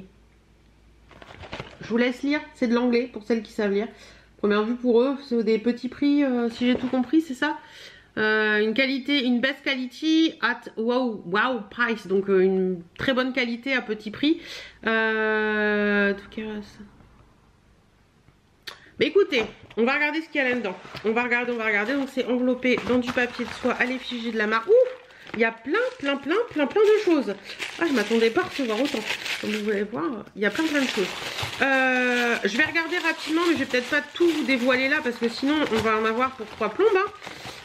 Je vous laisse lire, c'est de l'anglais pour celles qui savent lire. Première vue pour eux, c'est des petits prix, si j'ai tout compris, c'est ça. Une qualité, une best quality at wow price, donc une très bonne qualité à petit prix. En tout cas, ça. Mais écoutez, on va regarder ce qu'il y a là-dedans. On va regarder. Donc c'est enveloppé dans du papier de soie à l'effigie de la marque. Ouh, il y a plein de choses. Ah, je m'attendais pas à recevoir autant. Comme vous pouvez voir, il y a plein de choses. Je vais regarder rapidement, mais je vais peut-être pas tout vous dévoiler là parce que sinon on va en avoir pour 3 plombes.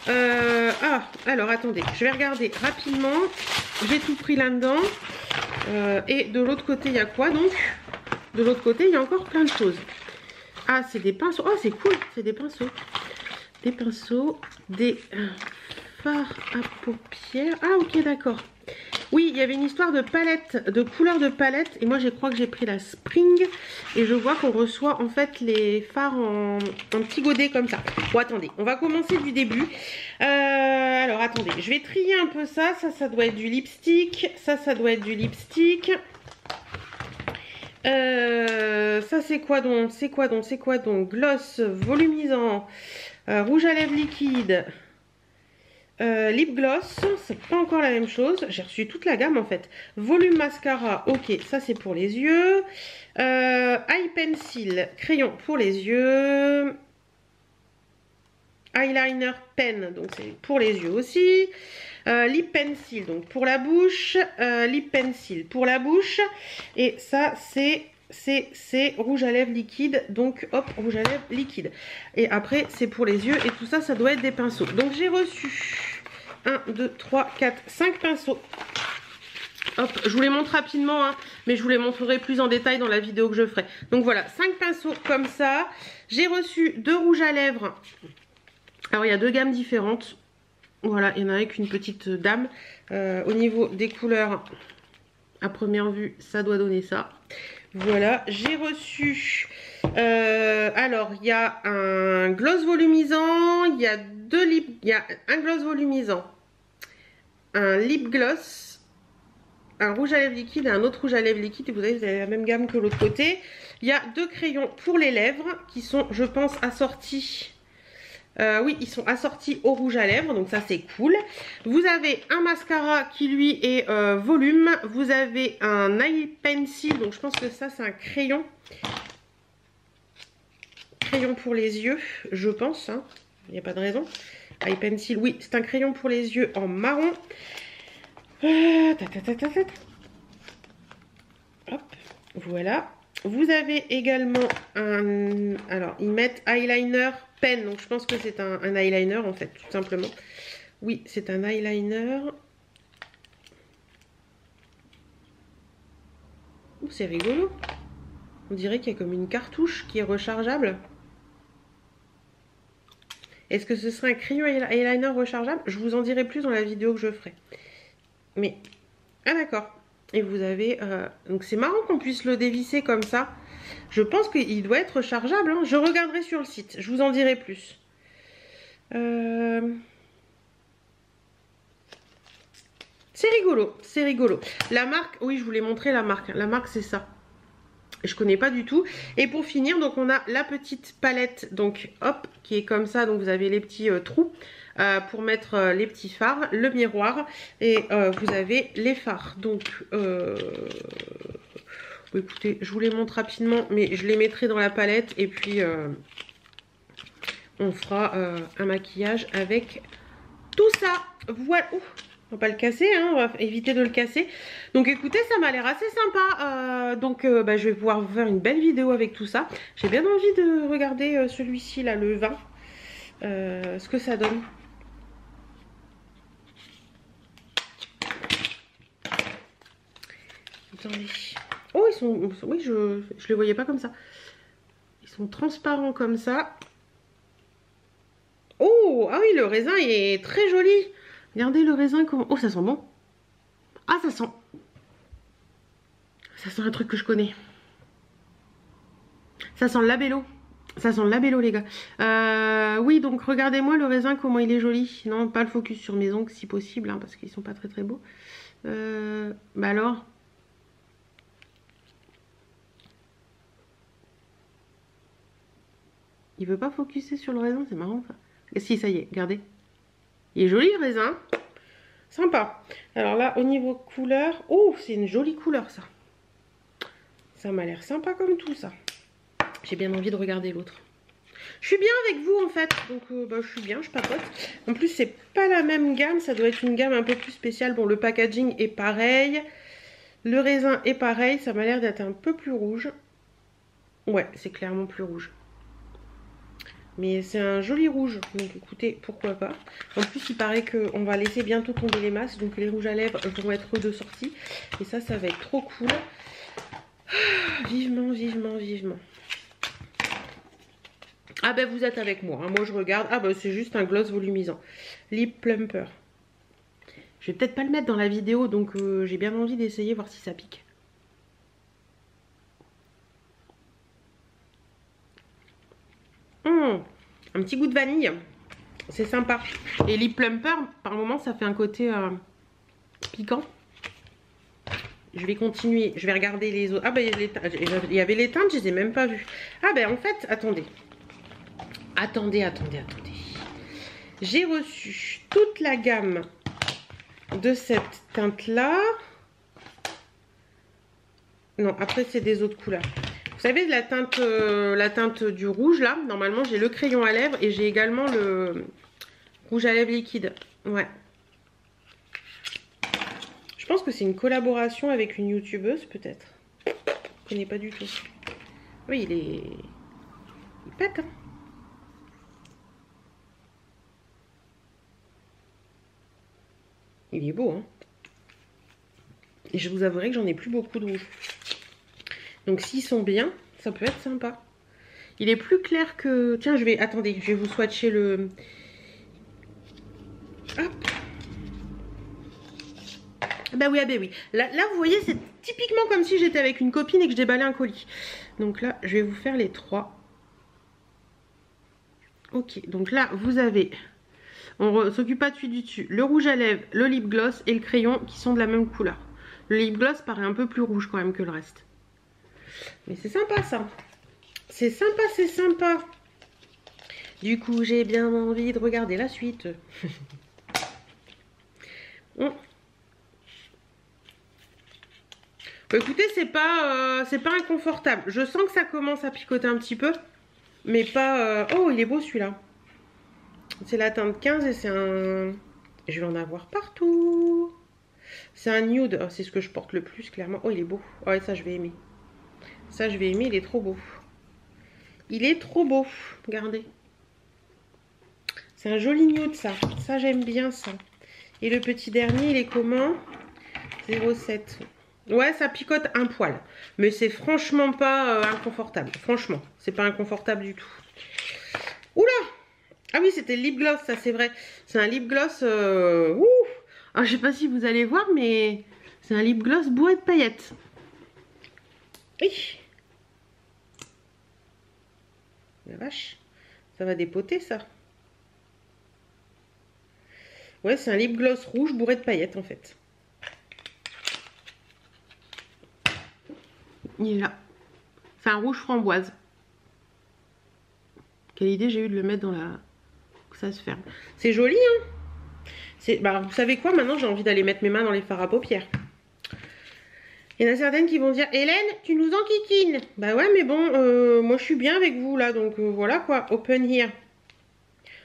Hein. Alors attendez, je vais regarder rapidement. J'ai tout pris là-dedans. Et de l'autre côté, il y a quoi donc? De l'autre côté, il y a encore plein de choses. Ah, c'est des pinceaux. Oh, c'est cool, c'est des pinceaux. Des pinceaux, des fards à paupières. Ah, ok, d'accord. Oui, il y avait une histoire de palette, de couleur de palette. Et moi, je crois que j'ai pris la Spring. Et je vois qu'on reçoit en fait les fards en petits godets comme ça. Bon, attendez, on va commencer du début. Alors, attendez, je vais trier un peu ça. Ça doit être du lipstick. Ça doit être du lipstick. Ça c'est quoi donc? Gloss volumisant, rouge à lèvres liquide, lip gloss, c'est pas encore la même chose. J'ai reçu toute la gamme en fait. Volume mascara, ok, ça c'est pour les yeux. Eye pencil, crayon pour les yeux. Eyeliner pen, donc c'est pour les yeux aussi. Lip pencil, donc pour la bouche. Lip pencil pour la bouche. Et ça c'est rouge à lèvres liquide. Donc hop, rouge à lèvres liquide. Et après c'est pour les yeux. Et tout ça, ça doit être des pinceaux. Donc j'ai reçu 1, 2, 3, 4, 5 pinceaux. Hop, je vous les montre rapidement, hein, mais je vous les montrerai plus en détail dans la vidéo que je ferai. Donc voilà, 5 pinceaux comme ça. J'ai reçu 2 rouges à lèvres. Alors il y a 2 gammes différentes. Voilà, il y en a avec une petite dame. Au niveau des couleurs, à première vue, ça doit donner ça. Voilà, j'ai reçu... alors, il y a un gloss volumisant. Il y a un gloss volumisant. Un lip gloss. Un rouge à lèvres liquide et un autre rouge à lèvres liquide. Et vous avez la même gamme que l'autre côté. Il y a 2 crayons pour les lèvres qui sont, je pense, assortis... oui, ils sont assortis au rouge à lèvres, donc ça c'est cool. Vous avez un mascara qui lui est volume. Vous avez un eye pencil, donc je pense que ça c'est un crayon. Crayon pour les yeux, je pense, hein. Il n'y a pas de raison. Eye pencil, oui, c'est un crayon pour les yeux en marron. Hop, voilà. Vous avez également un... Alors, ils mettent eyeliner pen. Donc, je pense que c'est un eyeliner, en fait, tout simplement. Oui, c'est un eyeliner. Oh, c'est rigolo. On dirait qu'il y a comme une cartouche qui est rechargeable. Est-ce que ce serait un crayon eyeliner rechargeable? Je vous en dirai plus dans la vidéo que je ferai. Mais... Ah, d'accord. Et vous avez... donc c'est marrant qu'on puisse le dévisser comme ça. Je pense qu'il doit être rechargeable. Hein. Je regarderai sur le site. Je vous en dirai plus. C'est rigolo. C'est rigolo. La marque... Oui, je vous l'ai montré la marque. La marque, c'est ça. Je connais pas du tout. Et pour finir, donc on a la petite palette. Donc hop, qui est comme ça. Donc vous avez les petits trous pour mettre les petits phares, le miroir et vous avez les phares. Donc écoutez, je vous les montre rapidement, mais je les mettrai dans la palette et puis on fera un maquillage avec tout ça. Voilà. Ouh, on va pas le casser, hein, on va éviter de le casser. Donc écoutez, ça m'a l'air assez sympa. Je vais pouvoir vous faire une belle vidéo avec tout ça. J'ai bien envie de regarder celui-ci là, le 20. Ce que ça donne. Attendez. Oh, ils sont... Oui, je les voyais pas comme ça. Ils sont transparents comme ça. Oh, ah oui, le raisin il est très joli. Regardez le raisin comment... Oh, ça sent bon. Ah, ça sent... Ça sent un truc que je connais. Ça sent le labello. Ça sent le labello, les gars. Oui, donc regardez-moi le raisin, comment il est joli. Non, pas le focus sur mes ongles, si possible, hein, parce qu'ils sont pas très très beaux. Bah alors... Il veut pas focuser sur le raisin, c'est marrant ça. Et si, ça y est, regardez. Il est joli le raisin. Sympa. Alors là, au niveau couleur... Oh, c'est une jolie couleur ça. Ça m'a l'air sympa comme tout ça. J'ai bien envie de regarder l'autre. Je suis bien avec vous en fait. Donc je suis bien, je papote. En plus, c'est pas la même gamme. Ça doit être une gamme un peu plus spéciale. Bon, le packaging est pareil. Le raisin est pareil. Ça m'a l'air d'être un peu plus rouge. Ouais, c'est clairement plus rouge. Mais c'est un joli rouge, donc écoutez, pourquoi pas. En plus, il paraît qu'on va laisser bientôt tomber les masques, donc les rouges à lèvres vont être de sortie. Et ça va être trop cool. Vivement, vivement, vivement. Ah ben vous êtes avec moi, hein. Moi je regarde. Ah ben c'est juste un gloss volumisant. Lip Plumper. Je vais peut-être pas le mettre dans la vidéo, donc j'ai bien envie d'essayer, voir si ça pique. Un petit goût de vanille, c'est sympa. Et Lip Plumper, par moment, ça fait un côté piquant. Je vais continuer, je vais regarder les autres. Ah ben il y avait les teintes, je les ai même pas vues. Ah ben en fait, attendez. Attendez. J'ai reçu toute la gamme de cette teinte-là. Non, après c'est des autres couleurs. Vous savez, la teinte du rouge, là, normalement, j'ai le crayon à lèvres et j'ai également le rouge à lèvres liquide. Ouais. Je pense que c'est une collaboration avec une youtubeuse, peut-être. Je ne connais pas du tout. Oui, il pète, hein. Il est beau, hein. Et je vous avouerai que j'en ai plus beaucoup de rouge. Donc s'ils sont bien, ça peut être sympa. Il est plus clair que... Tiens, attendez, je vais vous swatcher le... Hop. Bah oui, ah bah oui. Là, vous voyez, c'est typiquement comme si j'étais avec une copine et que je déballais un colis. Donc là, je vais vous faire les trois. Ok, donc là, vous avez... On ne s'occupe pas de suite du dessus. Le rouge à lèvres, le lip gloss et le crayon qui sont de la même couleur. Le lip gloss paraît un peu plus rouge quand même que le reste. Mais c'est sympa ça. C'est sympa, c'est sympa. Du coup, j'ai bien envie de regarder la suite. Bon, écoutez, c'est pas inconfortable. Je sens que ça commence à picoter un petit peu. Mais pas... Oh, il est beau celui-là. C'est la teinte 15 et c'est un... Je vais en avoir partout. C'est un nude. Oh, c'est ce que je porte le plus, clairement. Oh, il est beau. Oh, et ça, je vais aimer. Ça, je vais aimer. Il est trop beau. Il est trop beau. Regardez. C'est un joli nude, ça. Ça, j'aime bien ça. Et le petit dernier, il est comment? 0,7. Ouais, ça picote un poil. Mais c'est franchement pas inconfortable. Franchement, c'est pas inconfortable du tout. Oula! Ah oui, c'était le lip gloss, ça, c'est vrai. C'est un lip gloss... Ouh! Alors, je sais pas si vous allez voir, mais c'est un lip gloss bourré de paillettes. Oui. La vache. Ça va dépoter, ça. Ouais, c'est un lip gloss rouge bourré de paillettes, en fait. Il est là. C'est un rouge framboise. Quelle idée j'ai eu de le mettre dans la... ça se ferme. C'est joli, hein. Bah, vous savez quoi, maintenant j'ai envie d'aller mettre mes mains dans les fards à paupières. Il y en a certaines qui vont dire Hélène, tu nous enquiquines. Bah ouais, mais bon, moi je suis bien avec vous là, donc voilà quoi. Open here.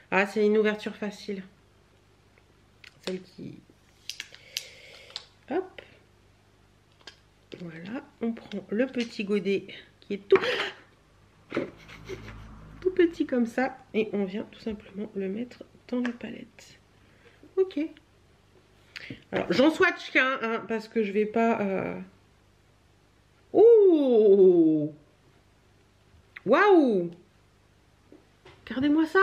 Ah, c'est une ouverture facile. Celle qui... Hop. Voilà, on prend le petit godet qui est tout petit comme ça. Et on vient tout simplement le mettre dans la palette. Ok. Alors, j'en swatch qu'un, hein, parce que je vais pas... Oh! Waouh! Regardez-moi ça!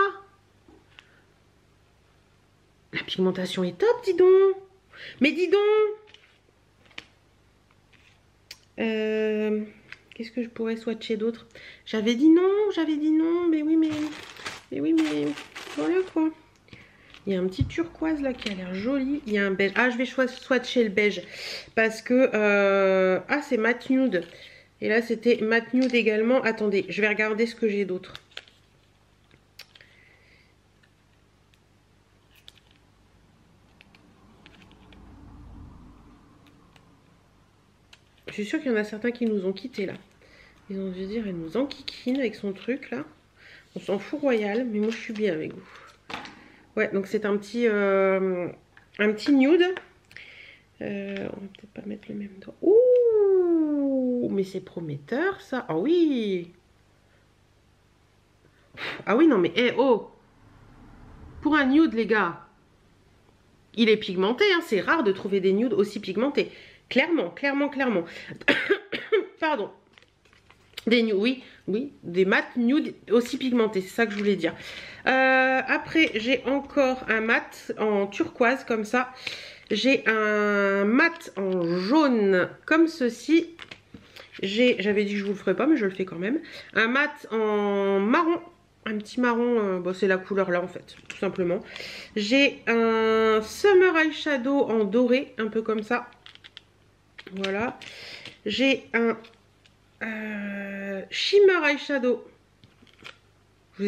La pigmentation est top, dis donc! Mais dis donc! Qu'est-ce que je pourrais swatcher d'autre? J'avais dit non, mais oui, mais voilà quoi. Il y a un petit turquoise là qui a l'air joli. Il y a un beige. Ah, je vais swatcher le beige. Parce que... Ah, c'est matte nude. Et là, c'était matte nude également. Attendez, je vais regarder ce que j'ai d'autre. Je suis sûre qu'il y en a certains qui nous ont quittés là. Ils ont dû dire, elle nous enquiquine avec son truc là. On s'en fout royal, mais moi je suis bien avec vous. Ouais, donc c'est un petit nude. On va peut-être pas mettre le même doigt. Ouh, mais c'est prometteur ça. Ah oui. Ah oui, non mais, oh. Pour un nude les gars, il est pigmenté, hein. C'est rare de trouver des nudes aussi pigmentés. Clairement. Pardon. Des nudes, oui, des mat nude aussi pigmentés, c'est ça que je voulais dire. Après, j'ai encore un mat en turquoise comme ça. J'ai un mat en jaune comme ceci. J'avais dit que je vous le ferais pas, mais je le fais quand même. Un mat en marron. Un petit marron, bon, c'est la couleur là en fait, tout simplement. J'ai un summer eyeshadow en doré, un peu comme ça. Voilà. J'ai un shimmer eyeshadow. Je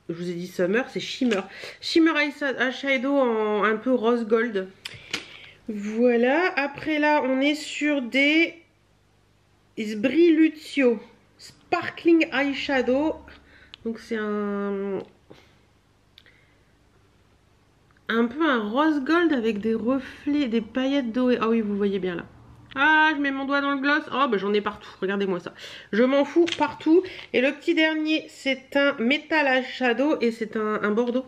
vous ai dit summer, c'est shimmer. Shimmer eyeshadow en un peu rose gold. Voilà. Après là, on est sur des Brilluccio sparkling eyeshadow. Donc c'est un peu un rose gold avec des reflets, des paillettes dorées. Ah oui, vous voyez bien là. Ah, je mets mon doigt dans le gloss. Oh, bah j'en ai partout. Regardez-moi ça. Je m'en fous partout. Et le petit dernier, c'est un Metal Eyeshadow et c'est un bordeaux.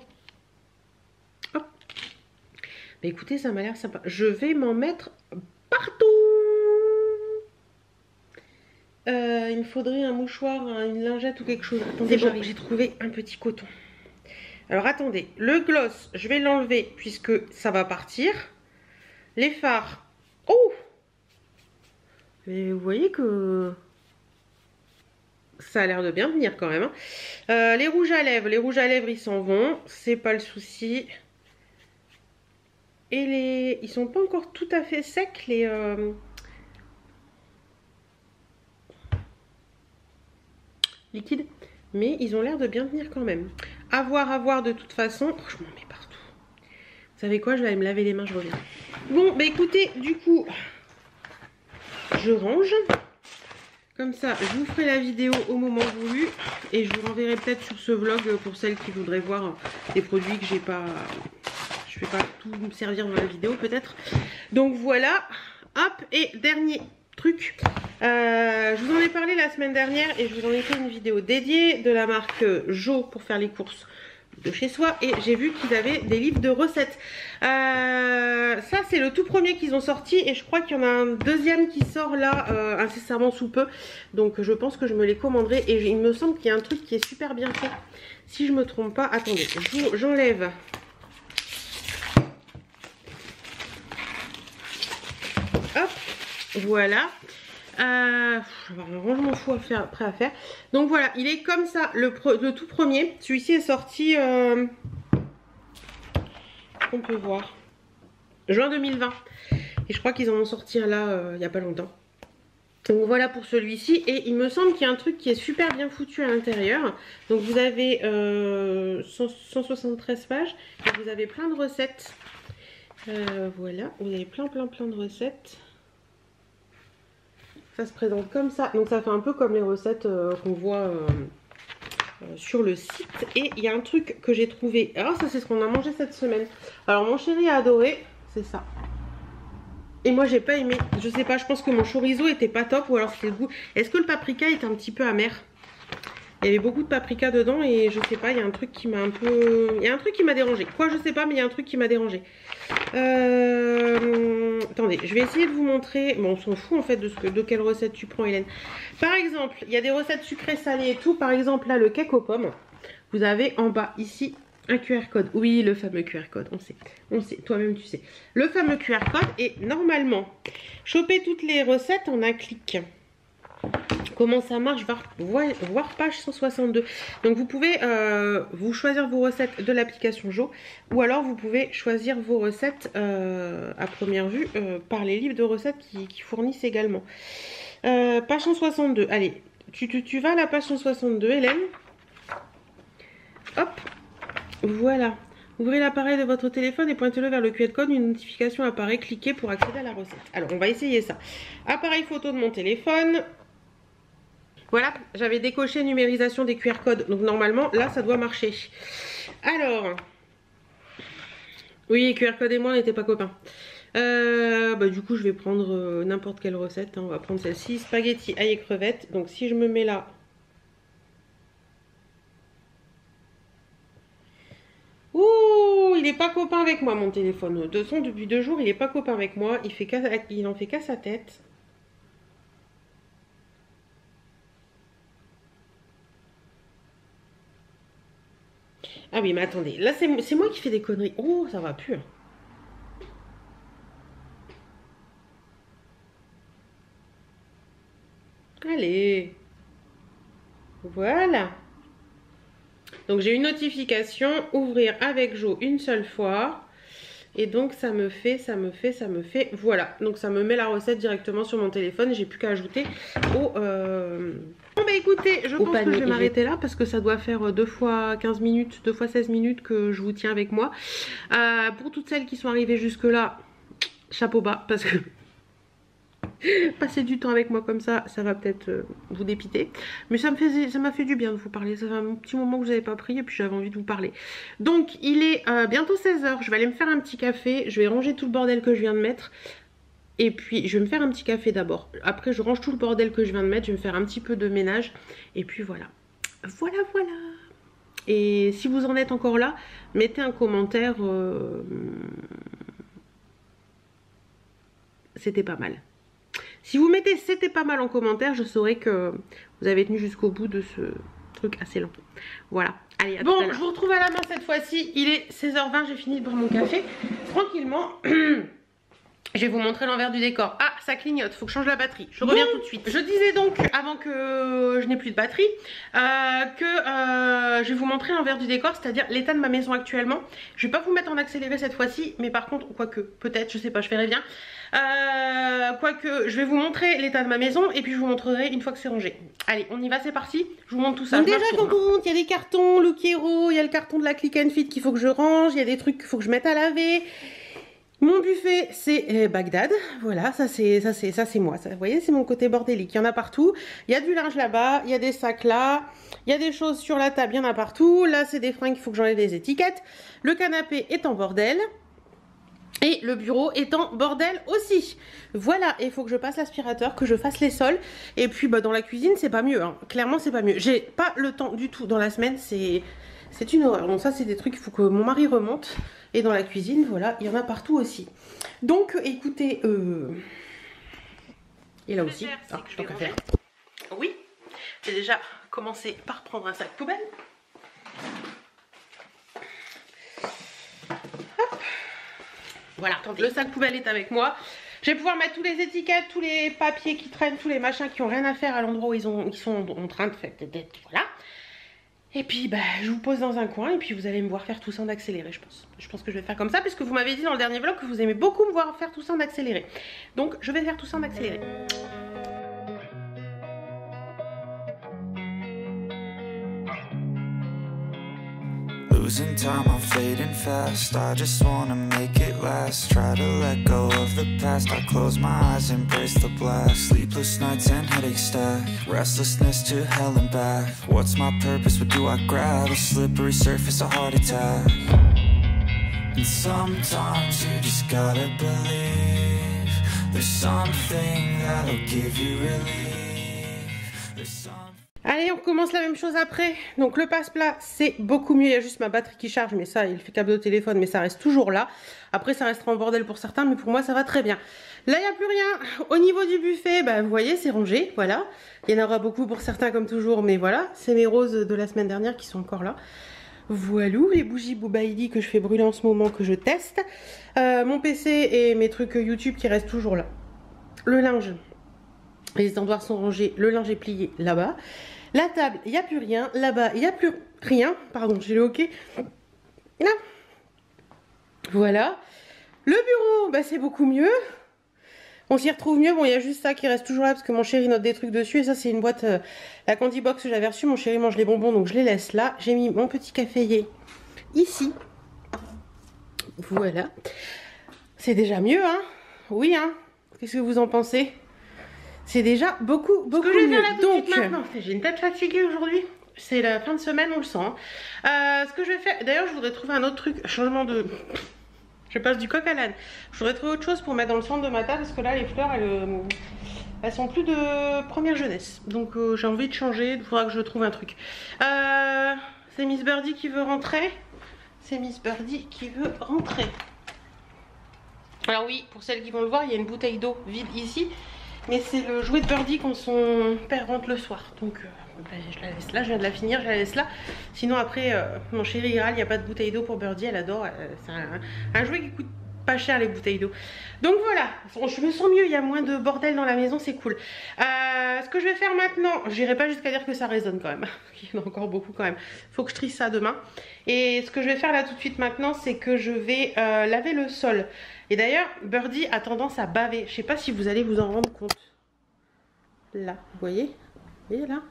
Hop. Bah écoutez, ça m'a l'air sympa. Je vais m'en mettre partout. Il me faudrait un mouchoir, une lingette ou quelque chose. Attendez, bon, j'ai trouvé un petit coton. Alors attendez, le gloss, je vais l'enlever puisque ça va partir. Les fards. Oh! Et vous voyez que ça a l'air de bien venir quand même. Hein. Les rouges à lèvres ils s'en vont, c'est pas le souci. Et ils sont pas encore tout à fait secs les liquides, mais ils ont l'air de bien venir quand même. À voir de toute façon. Oh, je m'en mets partout. Vous savez quoi, je vais aller me laver les mains, je reviens. Bon, bah écoutez, du coup, je range. Comme ça, je vous ferai la vidéo au moment voulu. Et je vous renverrai peut-être sur ce vlog pour celles qui voudraient voir des produits que j'ai pas... Je ne vais pas tout me servir dans la vidéo peut-être. Donc voilà. Hop, et dernier truc. Je vous en ai parlé la semaine dernière et je vous en ai fait une vidéo dédiée de la marque Jo pour faire les courses de chez soi. Et j'ai vu qu'ils avaient des livres de recettes. Ça c'est le tout premier qu'ils ont sorti et je crois qu'il y en a un deuxième qui sort là incessamment sous peu. Donc je pense que je me les commanderai et il me semble qu'il y a un truc qui est super bien fait. Si je me trompe pas, attendez, j'enlève. Hop, voilà. Un rangement fou après à faire. Donc voilà, il est comme ça, le tout premier. Celui-ci est sorti, on peut voir, juin 2020. Et je crois qu'ils en ont sorti un là, il n'y a pas longtemps. Donc voilà pour celui-ci. Et il me semble qu'il y a un truc qui est super bien foutu à l'intérieur. Donc vous avez 173 pages. Et vous avez plein de recettes. Voilà, vous avez plein de recettes. Ça se présente comme ça. Donc ça fait un peu comme les recettes qu'on voit sur le site. Et il y a un truc que j'ai trouvé. Alors ça c'est ce qu'on a mangé cette semaine. Alors mon chéri a adoré. C'est ça. Et moi j'ai pas aimé. Je sais pas, je pense que mon chorizo était pas top. Ou alors c'est le goût. Est-ce que le paprika est un petit peu amer? Il y avait beaucoup de paprika dedans et je sais pas, il y a un truc qui m'a un peu... Il y a un truc qui m'a dérangé. Quoi, je sais pas, mais il y a un truc qui m'a dérangé. Attendez, je vais essayer de vous montrer... Bon, on s'en fout en fait de quelle recette tu prends, Hélène. Par exemple, il y a des recettes sucrées, salées et tout. Par exemple, là, le cake aux pommes. Vous avez en bas, ici, un QR code. Oui, le fameux QR code, on sait. On sait, toi-même tu sais. Le fameux QR code et normalement, choper toutes les recettes en un clic. Comment ça marche, voir page 162. Donc vous pouvez vous choisir vos recettes de l'application Jo, ou alors vous pouvez choisir vos recettes à première vue par les livres de recettes qui fournissent également. Page 162, allez, tu vas à la page 162, Hélène. Hop, voilà. Ouvrez l'appareil de votre téléphone et pointez-le vers le QR code. Une notification apparaît, cliquez pour accéder à la recette. Alors on va essayer ça. Appareil photo de mon téléphone. Voilà, j'avais décoché numérisation des QR codes. Donc normalement, là, ça doit marcher. Alors, oui, QR code et moi, on n'était pas copains. Du coup, je vais prendre n'importe quelle recette. Hein. On va prendre celle-ci. Spaghetti, ail et crevettes. Donc si je me mets là... Ouh, il n'est pas copain avec moi, mon téléphone. De toute façon, depuis 2 jours, il n'est pas copain avec moi. Il en fait qu'à sa tête. Ah oui, mais attendez, là c'est moi qui fais des conneries. Oh, ça va plus. Allez. Voilà. Donc j'ai une notification, ouvrir avec Jo une seule fois. Et donc ça me fait, voilà. Donc ça me met la recette directement sur mon téléphone. J'ai plus qu'à ajouter au... Bon bah écoutez, je pense que je vais m'arrêter là parce que ça doit faire 2 fois 15 minutes, 2 fois 16 minutes que je vous tiens avec moi. Pour toutes celles qui sont arrivées jusque là, chapeau bas parce que passer du temps avec moi comme ça, ça va peut-être vous dépiter. Mais ça m'a fait du bien de vous parler. Ça fait un petit moment que je n'avais pas pris et puis j'avais envie de vous parler. Donc il est bientôt 16 h. Je vais aller me faire un petit café. Je vais ranger tout le bordel que je viens de mettre. Et puis je vais me faire un petit café d'abord. Après je range tout le bordel que je viens de mettre. Je vais me faire un petit peu de ménage. Et puis voilà. Voilà. Et si vous en êtes encore là, mettez un commentaire. C'était pas mal. Si vous mettez c'était pas mal en commentaire, je saurai que vous avez tenu jusqu'au bout de ce truc assez long. Voilà. Allez, à tout à l'heure. Je vous retrouve à la main cette fois-ci. Il est 16 h 20, j'ai fini de boire mon café. Tranquillement. Je vais vous montrer l'envers du décor. Ah, ça clignote, faut que je change la batterie. Je reviens tout de suite. Je disais donc, avant que je n'ai plus de batterie, je vais vous montrer l'envers du décor, c'est-à-dire l'état de ma maison actuellement. Je vais pas vous mettre en accéléré cette fois-ci, mais par contre, quoique, peut-être, je sais pas, je verrai bien. Quoique, je vais vous montrer l'état de ma maison et puis je vous montrerai une fois que c'est rangé. Allez, on y va, c'est parti. Je vous montre tout ça. Donc déjà, quand on monte, il y a des cartons, Look Hero, il y a le carton de la Click and Fit qu'il faut que je range, il y a des trucs qu'il faut que je mette à laver. Mon buffet, c'est Bagdad. Voilà, ça c'est moi. Ça, vous voyez, c'est mon côté bordélique. Il y en a partout. Il y a du linge là-bas, il y a des sacs là, il y a des choses sur la table, il y en a partout. Là, c'est des fringues, il faut que j'enlève les étiquettes. Le canapé est en bordel. Et le bureau est en bordel aussi. Voilà, et il faut que je passe l'aspirateur, que je fasse les sols. Et puis bah, dans la cuisine, c'est pas mieux. Hein. Clairement, c'est pas mieux. J'ai pas le temps du tout dans la semaine. C'est une horreur. Donc ça, c'est des trucs, il faut que mon mari remonte. Et dans la cuisine, voilà, il y en a partout aussi. Donc, écoutez... Et là aussi, tant qu'à faire. Oui, j'ai déjà commencé par prendre un sac poubelle. Hop. Voilà, le sac poubelle est avec moi. Je vais pouvoir mettre tous les étiquettes, tous les papiers qui traînent, tous les machins qui n'ont rien à faire à l'endroit où ils sont en train de faire. Voilà. Et puis bah, je vous pose dans un coin et puis vous allez me voir faire tout ça en accéléré, je pense. Je pense que je vais faire comme ça puisque vous m'avez dit dans le dernier vlog que vous aimez beaucoup me voir faire tout ça en accéléré. Donc je vais faire tout ça en accéléré. losing time, I'm fading fast. I just wanna make it last. Try to let go of the past. I close my eyes, embrace the blast. Sleepless nights and headaches stack. Restlessness to hell and back. What's my purpose? What do I grab? A slippery surface, a heart attack. And sometimes you just gotta believe there's something that'll give you relief. There's something. Allez, on recommence la même chose après. Donc le passe-plat, c'est beaucoup mieux. Il y a juste ma batterie qui charge, mais ça, il fait câble de téléphone, mais ça reste toujours là. Après, ça restera en bordel pour certains, mais pour moi, ça va très bien. Là, il n'y a plus rien. Au niveau du buffet, bah, vous voyez, c'est rangé, voilà. Il y en aura beaucoup pour certains, comme toujours, mais voilà. C'est mes roses de la semaine dernière qui sont encore là. Voilà, les bougies Boubaïdi que je fais brûler en ce moment, que je teste. Mon PC et mes trucs YouTube qui restent toujours là. Le linge. Les étendoirs sont rangés, le linge est plié là-bas. La table, il n'y a plus rien. Là-bas, il n'y a plus rien. Pardon, j'ai le hockey. Là. Voilà. Le bureau, bah, c'est beaucoup mieux. On s'y retrouve mieux. Bon, il y a juste ça qui reste toujours là parce que mon chéri note des trucs dessus. Et ça, c'est une boîte, la Candy Box que j'avais reçue. Mon chéri mange les bonbons, donc je les laisse là. J'ai mis mon petit caféier ici. Voilà. C'est déjà mieux, hein? Oui, hein? Qu'est-ce que vous en pensez? C'est déjà beaucoup mieux. Donc, j'ai une tête fatiguée aujourd'hui. C'est la fin de semaine, on le sent. Ce que je vais faire, d'ailleurs, je voudrais trouver un autre truc, changement de. Je passe du coq à l'âne. Je voudrais trouver autre chose pour mettre dans le centre de ma table parce que là, les fleurs, elles sont plus de première jeunesse. Donc, j'ai envie de changer. Il faudra que je trouve un truc. C'est Miss Birdie qui veut rentrer. C'est Miss Birdie qui veut rentrer. Alors oui, pour celles qui vont le voir, il y a une bouteille d'eau vide ici. Mais c'est le jouet de Birdie quand son père rentre le soir. Donc je la laisse là, je viens de la finir, je la laisse là. Sinon après, mon chéri râle, il n'y a pas de bouteille d'eau pour Birdie, elle adore. C'est un jouet qui coûte pas cher les bouteilles d'eau. Donc voilà, je me sens mieux, il y a moins de bordel dans la maison, c'est cool. Ce que je vais faire maintenant, j'irai pas jusqu'à dire que ça résonne quand même. Il y en a encore beaucoup quand même. Faut que je trie ça demain. Et ce que je vais faire là tout de suite maintenant, c'est que je vais laver le sol. Et d'ailleurs, Birdie a tendance à baver. Je sais pas si vous allez vous en rendre compte. Là, vous voyez? Vous voyez là?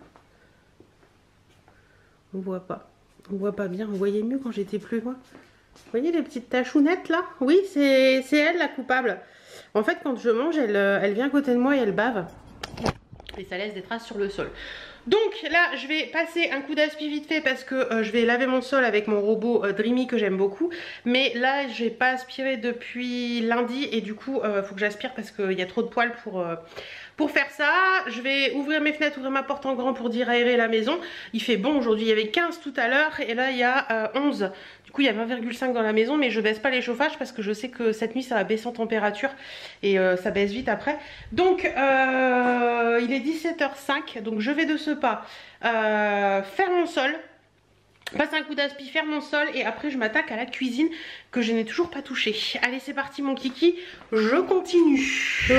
On voit pas. On voit pas bien. Vous voyez mieux quand j'étais plus loin. Vous voyez les petites tachounettes là? Oui, c'est elle la coupable. En fait, quand je mange, elle vient à côté de moi et elle bave. Et ça laisse des traces sur le sol. Donc là, je vais passer un coup d'aspi vite fait parce que je vais laver mon sol avec mon robot Dreamy que j'aime beaucoup. Mais là, j'ai pas aspiré depuis lundi et du coup, faut que j'aspire parce qu'il y a trop de poils pour faire ça. Je vais ouvrir mes fenêtres, ouvrir ma porte en grand pour dire aérer la maison. Il fait bon aujourd'hui, il y avait 15 tout à l'heure et là il y a 11. Du coup il y a 20,5 dans la maison, mais je baisse pas les chauffages parce que je sais que cette nuit ça va baisser en température et ça baisse vite après. Donc il est 17h05, donc je vais de ce pas faire mon sol. Passe un coup d'aspi, faire mon sol et après je m'attaque à la cuisine que je n'ai toujours pas touchée. Allez, c'est parti mon kiki, je continue.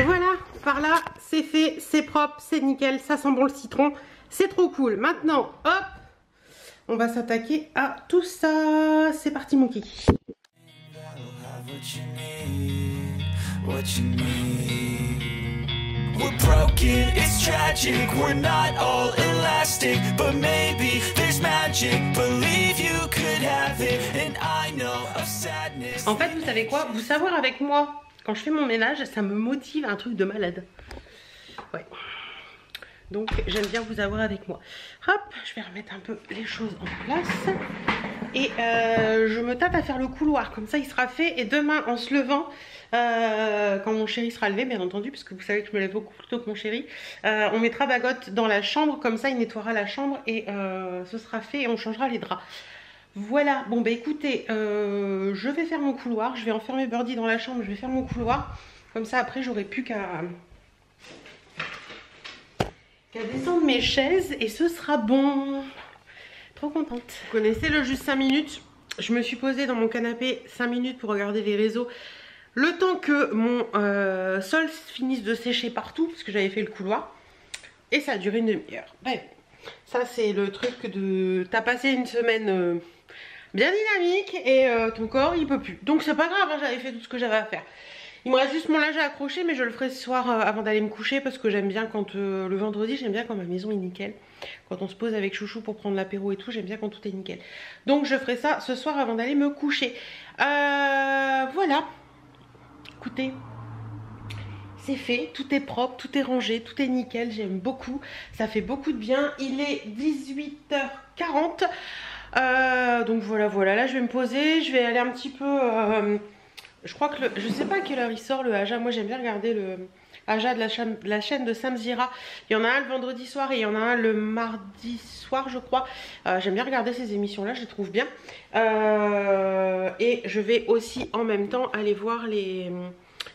Voilà, par là c'est fait, c'est propre, c'est nickel, ça sent bon le citron, c'est trop cool. Maintenant, hop, on va s'attaquer à tout ça. C'est parti mon kiki. We're broken, it's tragic, we're not all elastic, but maybe there's magic, believe you could have it, and I know of sadness. En fait, vous savez quoi? Vous savoir avec moi, quand je fais mon ménage, ça me motive un truc de malade. Ouais. Donc, j'aime bien vous avoir avec moi. Hop, je vais remettre un peu les choses en place. Et je me tâte à faire le couloir, comme ça il sera fait. Et demain, en se levant, quand mon chéri sera levé, bien entendu, parce que vous savez que je me lève beaucoup plus tôt que mon chéri, on mettra Bagotte dans la chambre, comme ça il nettoiera la chambre et ce sera fait et on changera les draps. Voilà, bon bah écoutez, je vais faire mon couloir, je vais enfermer Birdie dans la chambre, je vais faire mon couloir, comme ça après j'aurai plus qu'à descendre mes chaises et ce sera bon. Trop contente. Vous connaissez le juste 5 minutes? Je me suis posée dans mon canapé 5 minutes pour regarder les réseaux. Le temps que mon sol finisse de sécher partout, parce que j'avais fait le couloir. Et ça a duré une demi-heure. Bref, ça c'est le truc de... T'as passé une semaine bien dynamique et ton corps il peut plus. Donc c'est pas grave, hein, j'avais fait tout ce que j'avais à faire. Il me reste juste mon linge à accrocher, mais je le ferai ce soir avant d'aller me coucher parce que j'aime bien quand le vendredi, j'aime bien quand ma maison est nickel. Quand on se pose avec Chouchou pour prendre l'apéro et tout, j'aime bien quand tout est nickel. Donc je ferai ça ce soir avant d'aller me coucher. Voilà. Écoutez, c'est fait, tout est propre, tout est rangé, tout est nickel, j'aime beaucoup. Ça fait beaucoup de bien. Il est 18h40. Donc voilà, là je vais me poser, je vais aller un petit peu... je crois que je sais pas à quelle heure il sort le Aja. Moi j'aime bien regarder le Aja de la chaîne de Sam Zira. Il y en a un le vendredi soir et il y en a un le mardi soir je crois. J'aime bien regarder ces émissions là, je les trouve bien. Et je vais aussi en même temps aller voir les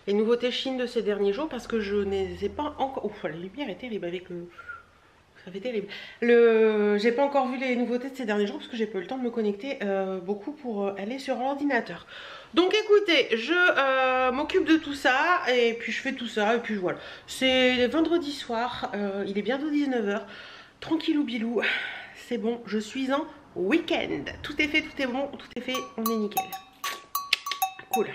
nouveautés Chine de ces derniers jours parce que je ne les ai pas encore... Ouf, la lumière est terrible avec le... Ça fait terrible. J'ai pas encore vu les nouveautés de ces derniers jours parce que j'ai pas eu le temps de me connecter beaucoup pour aller sur l'ordinateur. Donc écoutez, je m'occupe de tout ça et puis je fais tout ça et puis voilà. C'est vendredi soir, il est bientôt 19 h. Tranquillou bilou, c'est bon, je suis en week-end. Tout est fait, tout est bon, tout est fait, on est nickel. Cool.